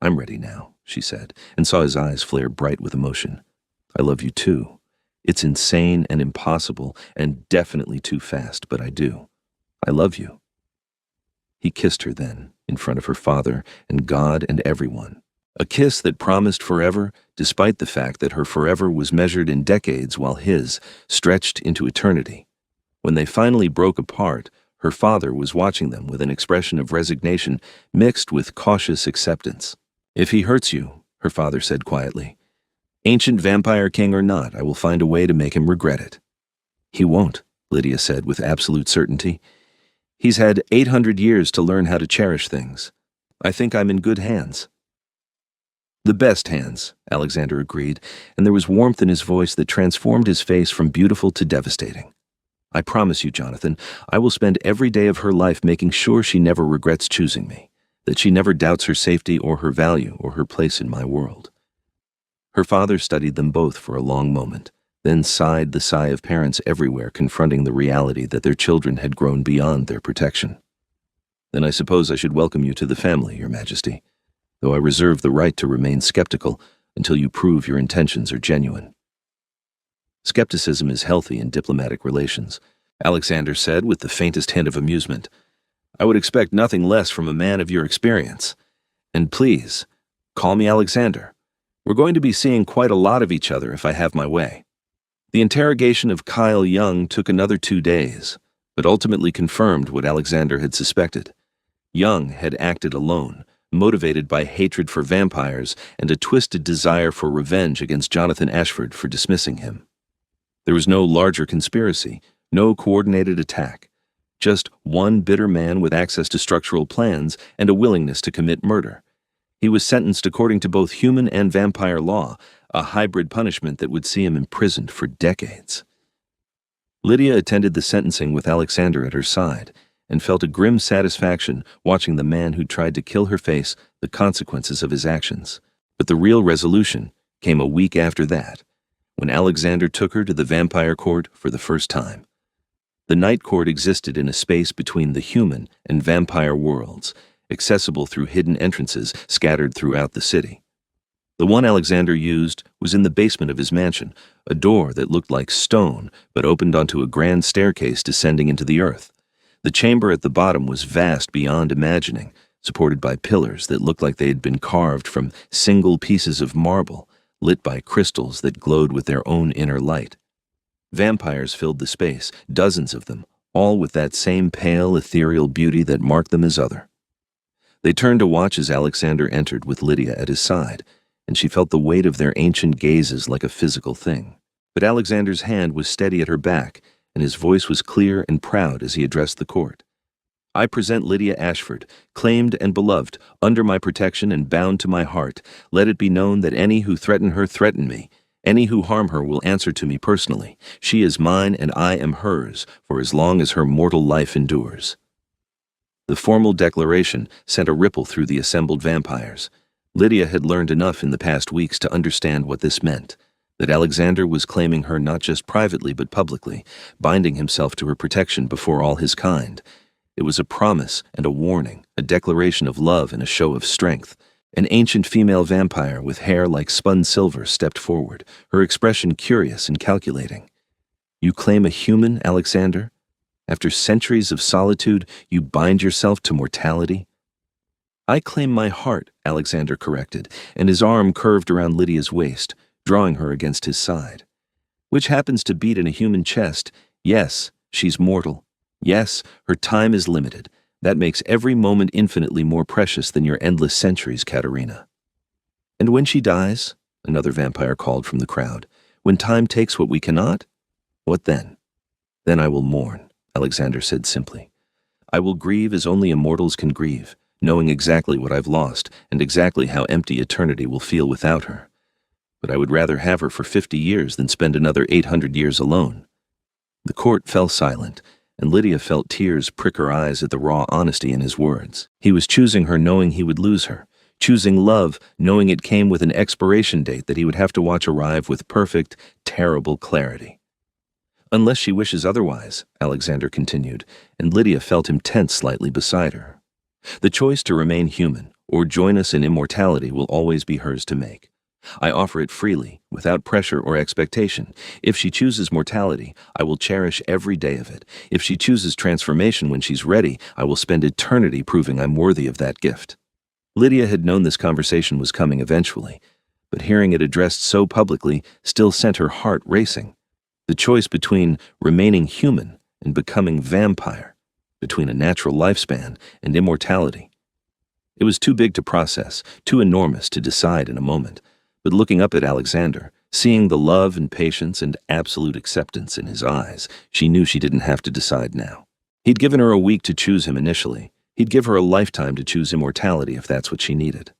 "I'm ready now," she said, and saw his eyes flare bright with emotion. "I love you too. It's insane and impossible and definitely too fast, but I do. I love you." He kissed her then, in front of her father and God and everyone. A kiss that promised forever, despite the fact that her forever was measured in decades while his stretched into eternity. When they finally broke apart, her father was watching them with an expression of resignation mixed with cautious acceptance. "If he hurts you," her father said quietly, "ancient vampire king or not, I will find a way to make him regret it." "He won't," Lydia said with absolute certainty. "He's had 800 years to learn how to cherish things. I think I'm in good hands." "The best hands," Alexander agreed, and there was warmth in his voice that transformed his face from beautiful to devastating. "I promise you, Jonathan, I will spend every day of her life making sure she never regrets choosing me, that she never doubts her safety or her value or her place in my world." Her father studied them both for a long moment, then sighed the sigh of parents everywhere confronting the reality that their children had grown beyond their protection. "Then I suppose I should welcome you to the family, Your Majesty, though I reserve the right to remain skeptical until you prove your intentions are genuine." "Skepticism is healthy in diplomatic relations," Alexander said with the faintest hint of amusement. "I would expect nothing less from a man of your experience. And please, call me Alexander. We're going to be seeing quite a lot of each other if I have my way." The interrogation of Kyle Young took another 2 days, but ultimately confirmed what Alexander had suspected. Young had acted alone, motivated by hatred for vampires and a twisted desire for revenge against Jonathan Ashford for dismissing him. There was no larger conspiracy, no coordinated attack, just one bitter man with access to structural plans and a willingness to commit murder. He was sentenced according to both human and vampire law, a hybrid punishment that would see him imprisoned for decades. Lydia attended the sentencing with Alexander at her side and felt a grim satisfaction watching the man who tried to kill her face the consequences of his actions. But the real resolution came a week after that, when Alexander took her to the vampire court for the first time. The night court existed in a space between the human and vampire worlds, accessible through hidden entrances scattered throughout the city. The one Alexander used was in the basement of his mansion, a door that looked like stone but opened onto a grand staircase descending into the earth. The chamber at the bottom was vast beyond imagining, supported by pillars that looked like they had been carved from single pieces of marble, lit by crystals that glowed with their own inner light. Vampires filled the space, dozens of them, all with that same pale, ethereal beauty that marked them as other. They turned to watch as Alexander entered with Lydia at his side, and she felt the weight of their ancient gazes like a physical thing. But Alexander's hand was steady at her back, and his voice was clear and proud as he addressed the court. "I present Lydia Ashford, claimed and beloved, under my protection and bound to my heart. Let it be known that any who threaten her threaten me. Any who harm her will answer to me personally. She is mine and I am hers, for as long as her mortal life endures." The formal declaration sent a ripple through the assembled vampires. Lydia had learned enough in the past weeks to understand what this meant, that Alexander was claiming her not just privately but publicly, binding himself to her protection before all his kind. It was a promise and a warning, a declaration of love and a show of strength. An ancient female vampire with hair like spun silver stepped forward, her expression curious and calculating. "You claim a human, Alexander? After centuries of solitude, you bind yourself to mortality?" "I claim my heart," Alexander corrected, and his arm curved around Lydia's waist, drawing her against his side. "Which happens to beat in a human chest. Yes, she's mortal. Yes, her time is limited. That makes every moment infinitely more precious than your endless centuries, Katerina. And when she dies, another vampire called from the crowd, when time takes what we cannot, what then? Then I will mourn, Alexander said simply. I will grieve as only immortals can grieve, knowing exactly what I've lost and exactly how empty eternity will feel without her. But I would rather have her for 50 years than spend another 800 years alone. The court fell silent, and Lydia felt tears prick her eyes at the raw honesty in his words. He was choosing her knowing he would lose her, choosing love knowing it came with an expiration date that he would have to watch arrive with perfect, terrible clarity. Unless she wishes otherwise, Alexander continued, and Lydia felt him tense slightly beside her. The choice to remain human or join us in immortality will always be hers to make. I offer it freely, without pressure or expectation. If she chooses mortality, I will cherish every day of it. If she chooses transformation when she's ready, I will spend eternity proving I'm worthy of that gift. Lydia had known this conversation was coming eventually, but hearing it addressed so publicly still sent her heart racing. The choice between remaining human and becoming vampire, between a natural lifespan and immortality. It was too big to process, too enormous to decide in a moment. But looking up at Alexander, seeing the love and patience and absolute acceptance in his eyes, she knew she didn't have to decide now. He'd given her a week to choose him initially. He'd give her a lifetime to choose immortality if that's what she needed.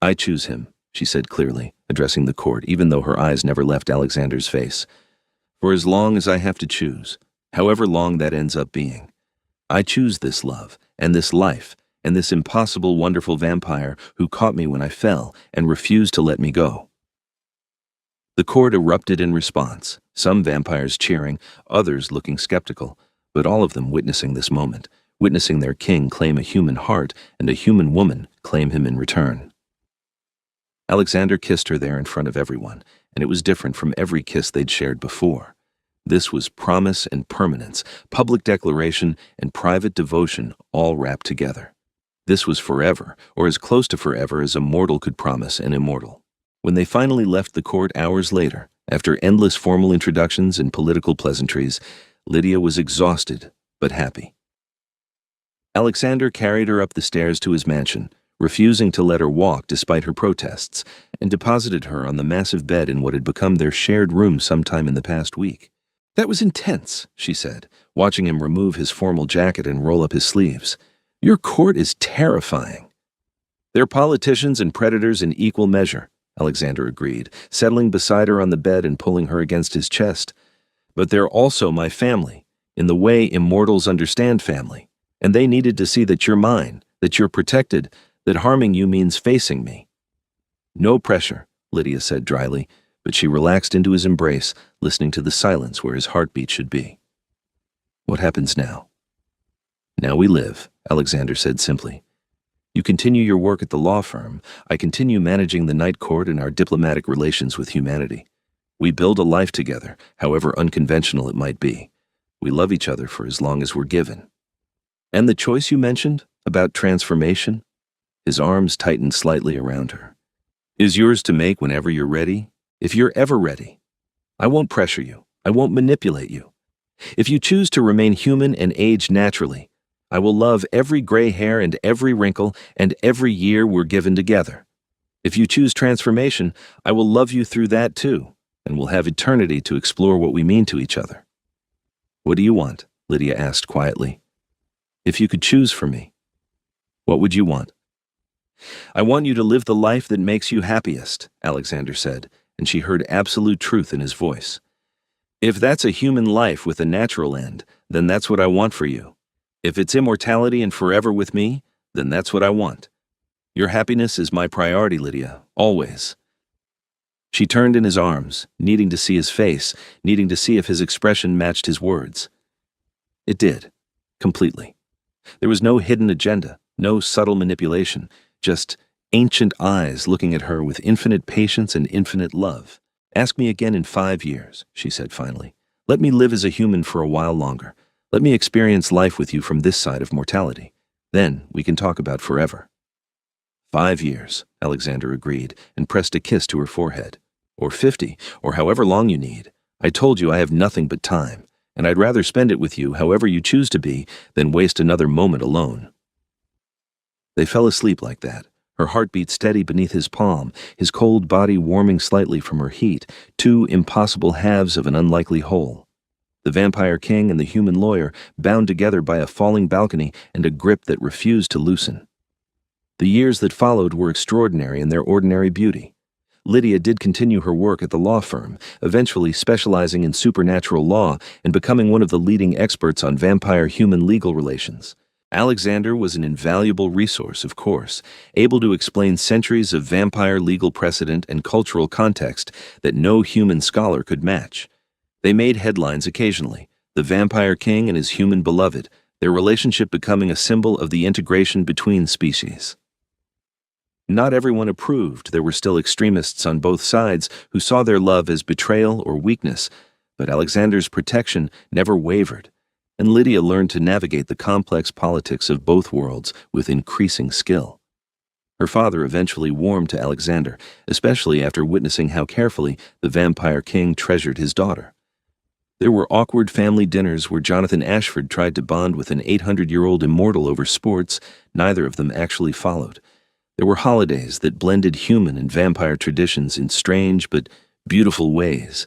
I choose him, she said clearly, addressing the court, even though her eyes never left Alexander's face. For as long as I have to choose, however long that ends up being, I choose this love and this life and this impossible, wonderful vampire who caught me when I fell and refused to let me go. The court erupted in response, some vampires cheering, others looking skeptical, but all of them witnessing this moment, witnessing their king claim a human heart and a human woman claim him in return. Alexander kissed her there in front of everyone, and it was different from every kiss they'd shared before. This was promise and permanence, public declaration and private devotion all wrapped together. This was forever, or as close to forever as a mortal could promise an immortal. When they finally left the court hours later, after endless formal introductions and political pleasantries, Lydia was exhausted but happy. Alexander carried her up the stairs to his mansion, refusing to let her walk despite her protests, and deposited her on the massive bed in what had become their shared room sometime in the past week. That was intense, she said, watching him remove his formal jacket and roll up his sleeves. Your court is terrifying. They're politicians and predators in equal measure, Alexander agreed, settling beside her on the bed and pulling her against his chest. But they're also my family, in the way immortals understand family, and they needed to see that you're mine, that you're protected, that harming you means facing me. No pressure, Lydia said dryly, but she relaxed into his embrace, listening to the silence where his heartbeat should be. What happens now? Now we live, Alexander said simply. You continue your work at the law firm. I continue managing the night court and our diplomatic relations with humanity. We build a life together, however unconventional it might be. We love each other for as long as we're given. And the choice you mentioned, about transformation? His arms tightened slightly around her. Is yours to make whenever you're ready, if you're ever ready. I won't pressure you. I won't manipulate you. If you choose to remain human and age naturally, I will love every gray hair and every wrinkle and every year we're given together. If you choose transformation, I will love you through that too, and we'll have eternity to explore what we mean to each other. What do you want? Lydia asked quietly. If you could choose for me, what would you want? I want you to live the life that makes you happiest, Alexander said, and she heard absolute truth in his voice. If that's a human life with a natural end, then that's what I want for you. If it's immortality and forever with me, then that's what I want. Your happiness is my priority, Lydia, always. She turned in his arms, needing to see his face, needing to see if his expression matched his words. It did, completely. There was no hidden agenda, no subtle manipulation, just ancient eyes looking at her with infinite patience and infinite love. Ask me again in 5 years, she said finally. Let me live as a human for a while longer. Let me experience life with you from this side of mortality. Then we can talk about forever. 5 years, Alexander agreed, and pressed a kiss to her forehead. Or 50, or however long you need. I told you I have nothing but time, and I'd rather spend it with you however you choose to be than waste another moment alone." They fell asleep like that, her heartbeat steady beneath his palm, his cold body warming slightly from her heat, two impossible halves of an unlikely whole. The vampire king and the human lawyer bound together by a falling balcony and a grip that refused to loosen. The years that followed were extraordinary in their ordinary beauty. Lydia did continue her work at the law firm, eventually specializing in supernatural law and becoming one of the leading experts on vampire-human legal relations. Alexander was an invaluable resource, of course, able to explain centuries of vampire legal precedent and cultural context that no human scholar could match. They made headlines occasionally, the vampire king and his human beloved, their relationship becoming a symbol of the integration between species. Not everyone approved. There were still extremists on both sides who saw their love as betrayal or weakness, but Alexander's protection never wavered, and Lydia learned to navigate the complex politics of both worlds with increasing skill. Her father eventually warmed to Alexander, especially after witnessing how carefully the vampire king treasured his daughter. There were awkward family dinners where Jonathan Ashford tried to bond with an 800-year-old immortal over sports neither of them actually followed. There were holidays that blended human and vampire traditions in strange but beautiful ways.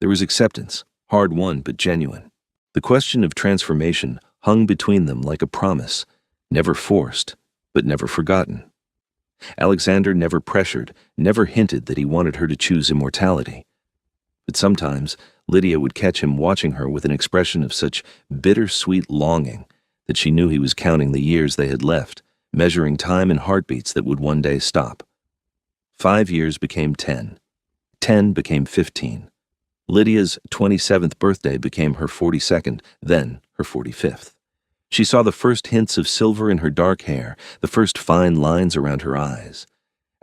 There was acceptance, hard-won but genuine. The question of transformation hung between them like a promise, never forced, but never forgotten. Alexander never pressured, never hinted that he wanted her to choose immortality. But sometimes Lydia would catch him watching her with an expression of such bittersweet longing that she knew he was counting the years they had left, measuring time and heartbeats that would one day stop. 5 years became 10. 10 became 15. Lydia's 27th birthday became her 42nd, then her 45th. She saw the first hints of silver in her dark hair, the first fine lines around her eyes.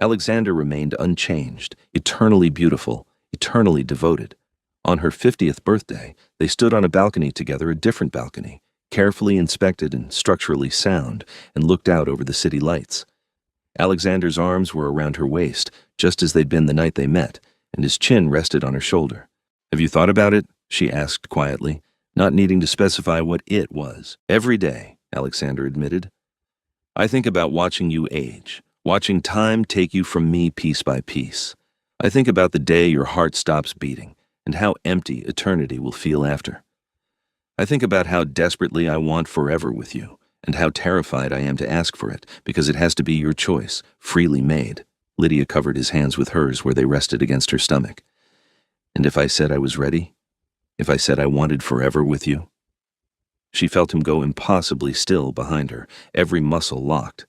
Alexander remained unchanged, eternally beautiful, eternally devoted. On her 50th birthday, they stood on a balcony together, a different balcony, carefully inspected and structurally sound, and looked out over the city lights. Alexander's arms were around her waist, just as they'd been the night they met, and his chin rested on her shoulder. "Have you thought about it?" she asked quietly, not needing to specify what it was. "Every day," Alexander admitted. "I think about watching you age, watching time take you from me piece by piece. I think about the day your heart stops beating, and how empty eternity will feel after. I think about how desperately I want forever with you, and how terrified I am to ask for it, because it has to be your choice, freely made." Lydia covered his hands with hers where they rested against her stomach. "And if I said I was ready? If I said I wanted forever with you?" She felt him go impossibly still behind her, every muscle locked.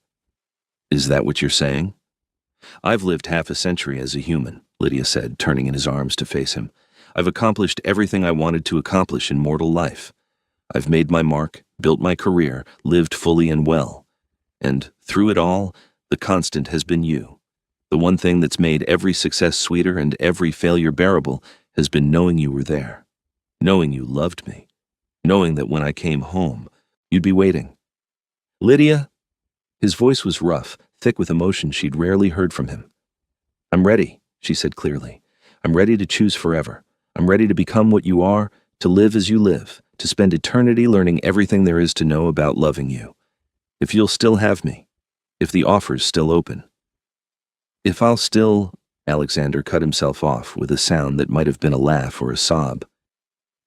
"Is that what you're saying?" "I've lived half a century as a human," Lydia said, turning in his arms to face him. "I've accomplished everything I wanted to accomplish in mortal life. I've made my mark, built my career, lived fully and well. And through it all, the constant has been you. The one thing that's made every success sweeter and every failure bearable has been knowing you were there, knowing you loved me, knowing that when I came home, you'd be waiting." "Lydia?" His voice was rough, thick with emotion she'd rarely heard from him. "I'm ready," she said clearly. "I'm ready to choose forever. I'm ready to become what you are, to live as you live, to spend eternity learning everything there is to know about loving you. If you'll still have me, if the offer's still open." "If I'll still—" Alexander cut himself off with a sound that might have been a laugh or a sob.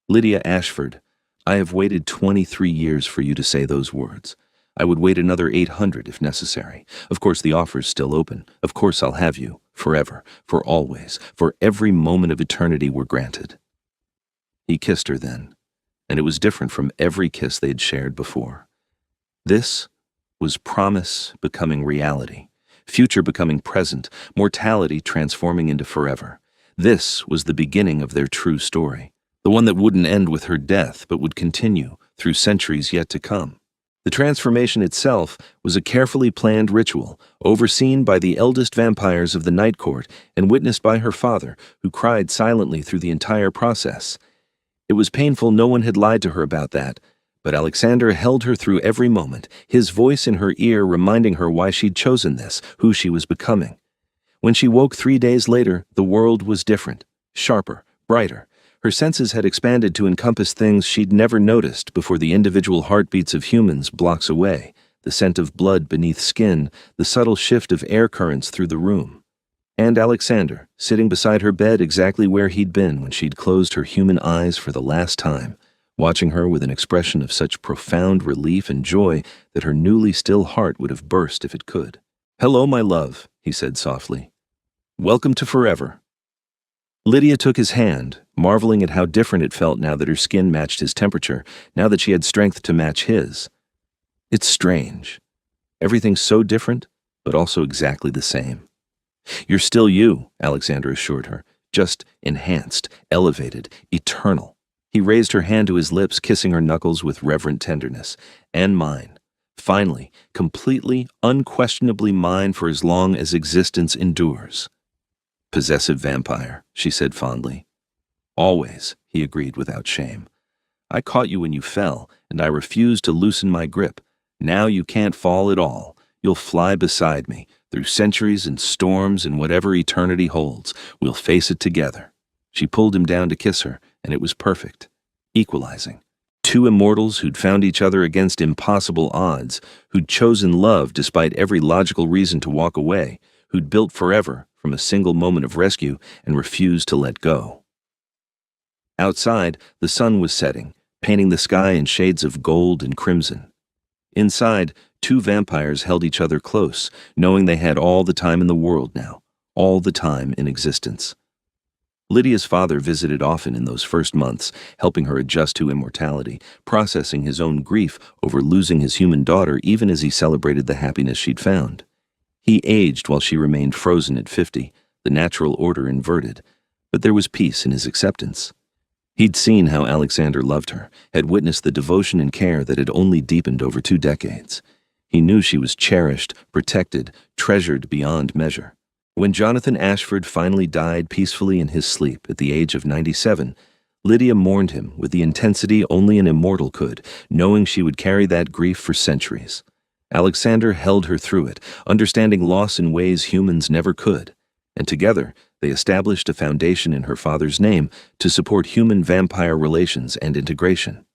"Lydia Ashford, I have waited 23 years for you to say those words. I would wait another 800 if necessary. Of course the offer's still open. Of course I'll have you, forever, for always, for every moment of eternity we're granted." He kissed her then, and it was different from every kiss they'd shared before. This was promise becoming reality, future becoming present, mortality transforming into forever. This was the beginning of their true story, the one that wouldn't end with her death but would continue through centuries yet to come. The transformation itself was a carefully planned ritual, overseen by the eldest vampires of the Night Court and witnessed by her father, who cried silently through the entire process. It was painful no one had lied to her about that, but Alexander held her through every moment, his voice in her ear reminding her why she'd chosen this, who she was becoming. When she woke 3 days later, the world was different, sharper, brighter. Her senses had expanded to encompass things she'd never noticed before: the individual heartbeats of humans blocks away, the scent of blood beneath skin, the subtle shift of air currents through the room. And Alexander, sitting beside her bed exactly where he'd been when she'd closed her human eyes for the last time, watching her with an expression of such profound relief and joy that her newly still heart would have burst if it could. "Hello, my love," he said softly. "Welcome to forever." Lydia took his hand, marveling at how different it felt now that her skin matched his temperature, now that she had strength to match his. It's strange. Everything's so different, but also exactly the same. "You're still you," Alexander assured her, "just enhanced, elevated, eternal." He raised her hand to his lips, kissing her knuckles with reverent tenderness. "And mine. Finally, completely, unquestionably mine for as long as existence endures." "Possessive vampire," she said fondly. "Always," he agreed without shame. "I caught you when you fell, and I refused to loosen my grip. Now you can't fall at all. You'll fly beside me, through centuries and storms and whatever eternity holds. We'll face it together." She pulled him down to kiss her, and it was perfect. Equalizing. Two immortals who'd found each other against impossible odds, who'd chosen love despite every logical reason to walk away, who'd built forever from a single moment of rescue and refused to let go. Outside, the sun was setting, painting the sky in shades of gold and crimson. Inside, two vampires held each other close, knowing they had all the time in the world now, all the time in existence. Lydia's father visited often in those first months, helping her adjust to immortality, processing his own grief over losing his human daughter even as he celebrated the happiness she'd found. He aged while she remained frozen at 50, the natural order inverted, but there was peace in his acceptance. He'd seen how Alexander loved her, had witnessed the devotion and care that had only deepened over 2 decades. He knew she was cherished, protected, treasured beyond measure. When Jonathan Ashford finally died peacefully in his sleep at the age of 97, Lydia mourned him with the intensity only an immortal could, knowing she would carry that grief for centuries. Alexander held her through it, understanding loss in ways humans never could, and together they established a foundation in her father's name to support human-vampire relations and integration.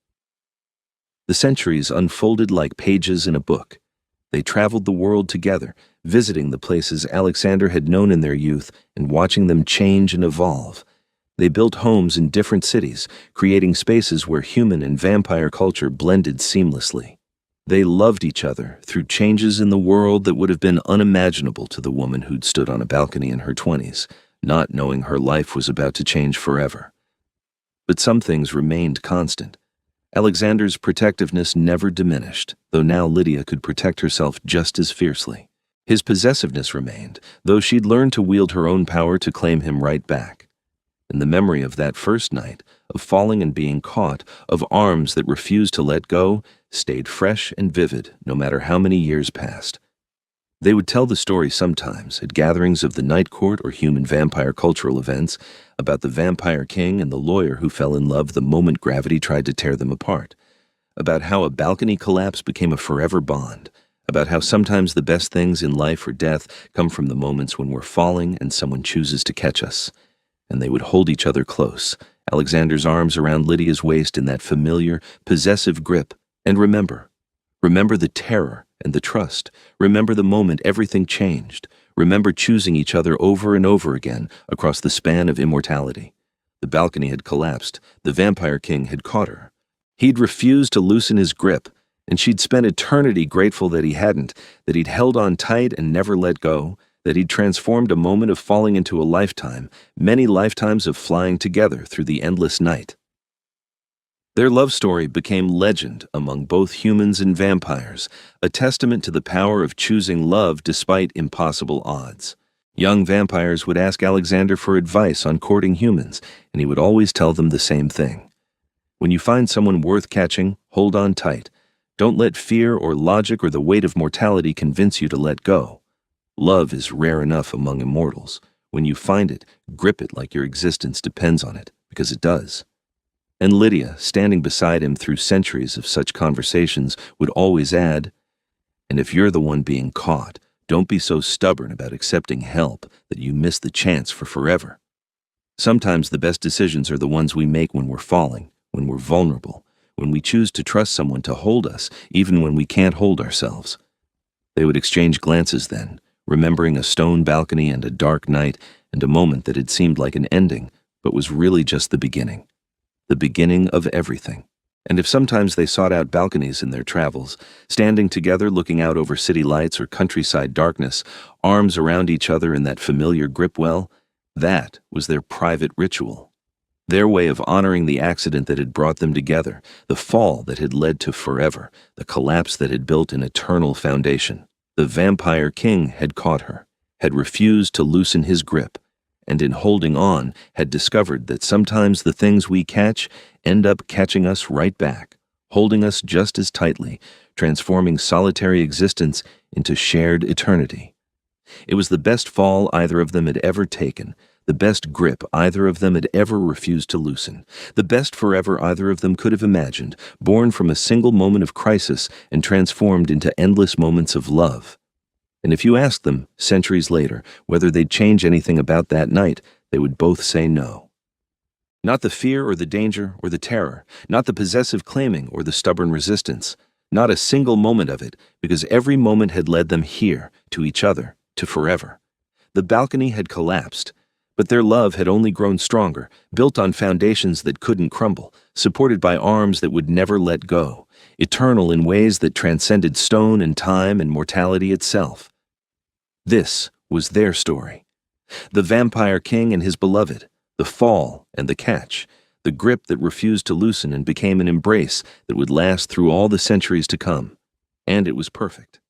The centuries unfolded like pages in a book. They traveled the world together, visiting the places Alexander had known in their youth and watching them change and evolve. They built homes in different cities, creating spaces where human and vampire culture blended seamlessly. They loved each other through changes in the world that would have been unimaginable to the woman who'd stood on a balcony in her 20s, not knowing her life was about to change forever. But some things remained constant. Alexander's protectiveness never diminished, though now Lydia could protect herself just as fiercely. His possessiveness remained, though she'd learned to wield her own power to claim him right back. And the memory of that first night, of falling and being caught, of arms that refused to let go, stayed fresh and vivid no matter how many years passed. They would tell the story sometimes at gatherings of the Night Court or human-vampire cultural events about the vampire king and the lawyer who fell in love the moment gravity tried to tear them apart, about how a balcony collapse became a forever bond, about how sometimes the best things in life or death come from the moments when we're falling and someone chooses to catch us. And they would hold each other close, Alexander's arms around Lydia's waist in that familiar, possessive grip. And remember the terror and the trust. Remember the moment everything changed. Remember choosing each other over and over again across the span of immortality. The balcony had collapsed. The vampire king had caught her. He'd refused to loosen his grip, and she'd spent eternity grateful that he hadn't, that he'd held on tight and never let go, that he'd transformed a moment of falling into a lifetime, many lifetimes of flying together through the endless night. Their love story became legend among both humans and vampires, a testament to the power of choosing love despite impossible odds. Young vampires would ask Alexander for advice on courting humans, and he would always tell them the same thing. When you find someone worth catching, hold on tight. Don't let fear or logic or the weight of mortality convince you to let go. Love is rare enough among immortals. When you find it, grip it like your existence depends on it, because it does. And Lydia, standing beside him through centuries of such conversations, would always add, "And if you're the one being caught, don't be so stubborn about accepting help that you miss the chance for forever." Sometimes the best decisions are the ones we make when we're falling, when we're vulnerable, when we choose to trust someone to hold us, even when we can't hold ourselves. They would exchange glances then, remembering a stone balcony and a dark night and a moment that had seemed like an ending, but was really just the beginning of everything. And if sometimes they sought out balconies in their travels, standing together looking out over city lights or countryside darkness, arms around each other in that familiar grip well, that was their private ritual. Their way of honoring the accident that had brought them together, the fall that had led to forever, the collapse that had built an eternal foundation. The vampire king had caught her, had refused to loosen his grip, and in holding on had discovered that sometimes the things we catch end up catching us right back, holding us just as tightly, transforming solitary existence into shared eternity. It was the best fall either of them had ever taken, the best grip either of them had ever refused to loosen, the best forever either of them could have imagined, born from a single moment of crisis and transformed into endless moments of love. And if you asked them, centuries later, whether they'd change anything about that night, they would both say no. Not the fear or the danger or the terror, not the possessive claiming or the stubborn resistance, not a single moment of it, because every moment had led them here, to each other, to forever. The balcony had collapsed, but their love had only grown stronger, built on foundations that couldn't crumble, supported by arms that would never let go, eternal in ways that transcended stone and time and mortality itself. This was their story. The vampire king and his beloved, the fall and the catch, the grip that refused to loosen and became an embrace that would last through all the centuries to come. And it was perfect.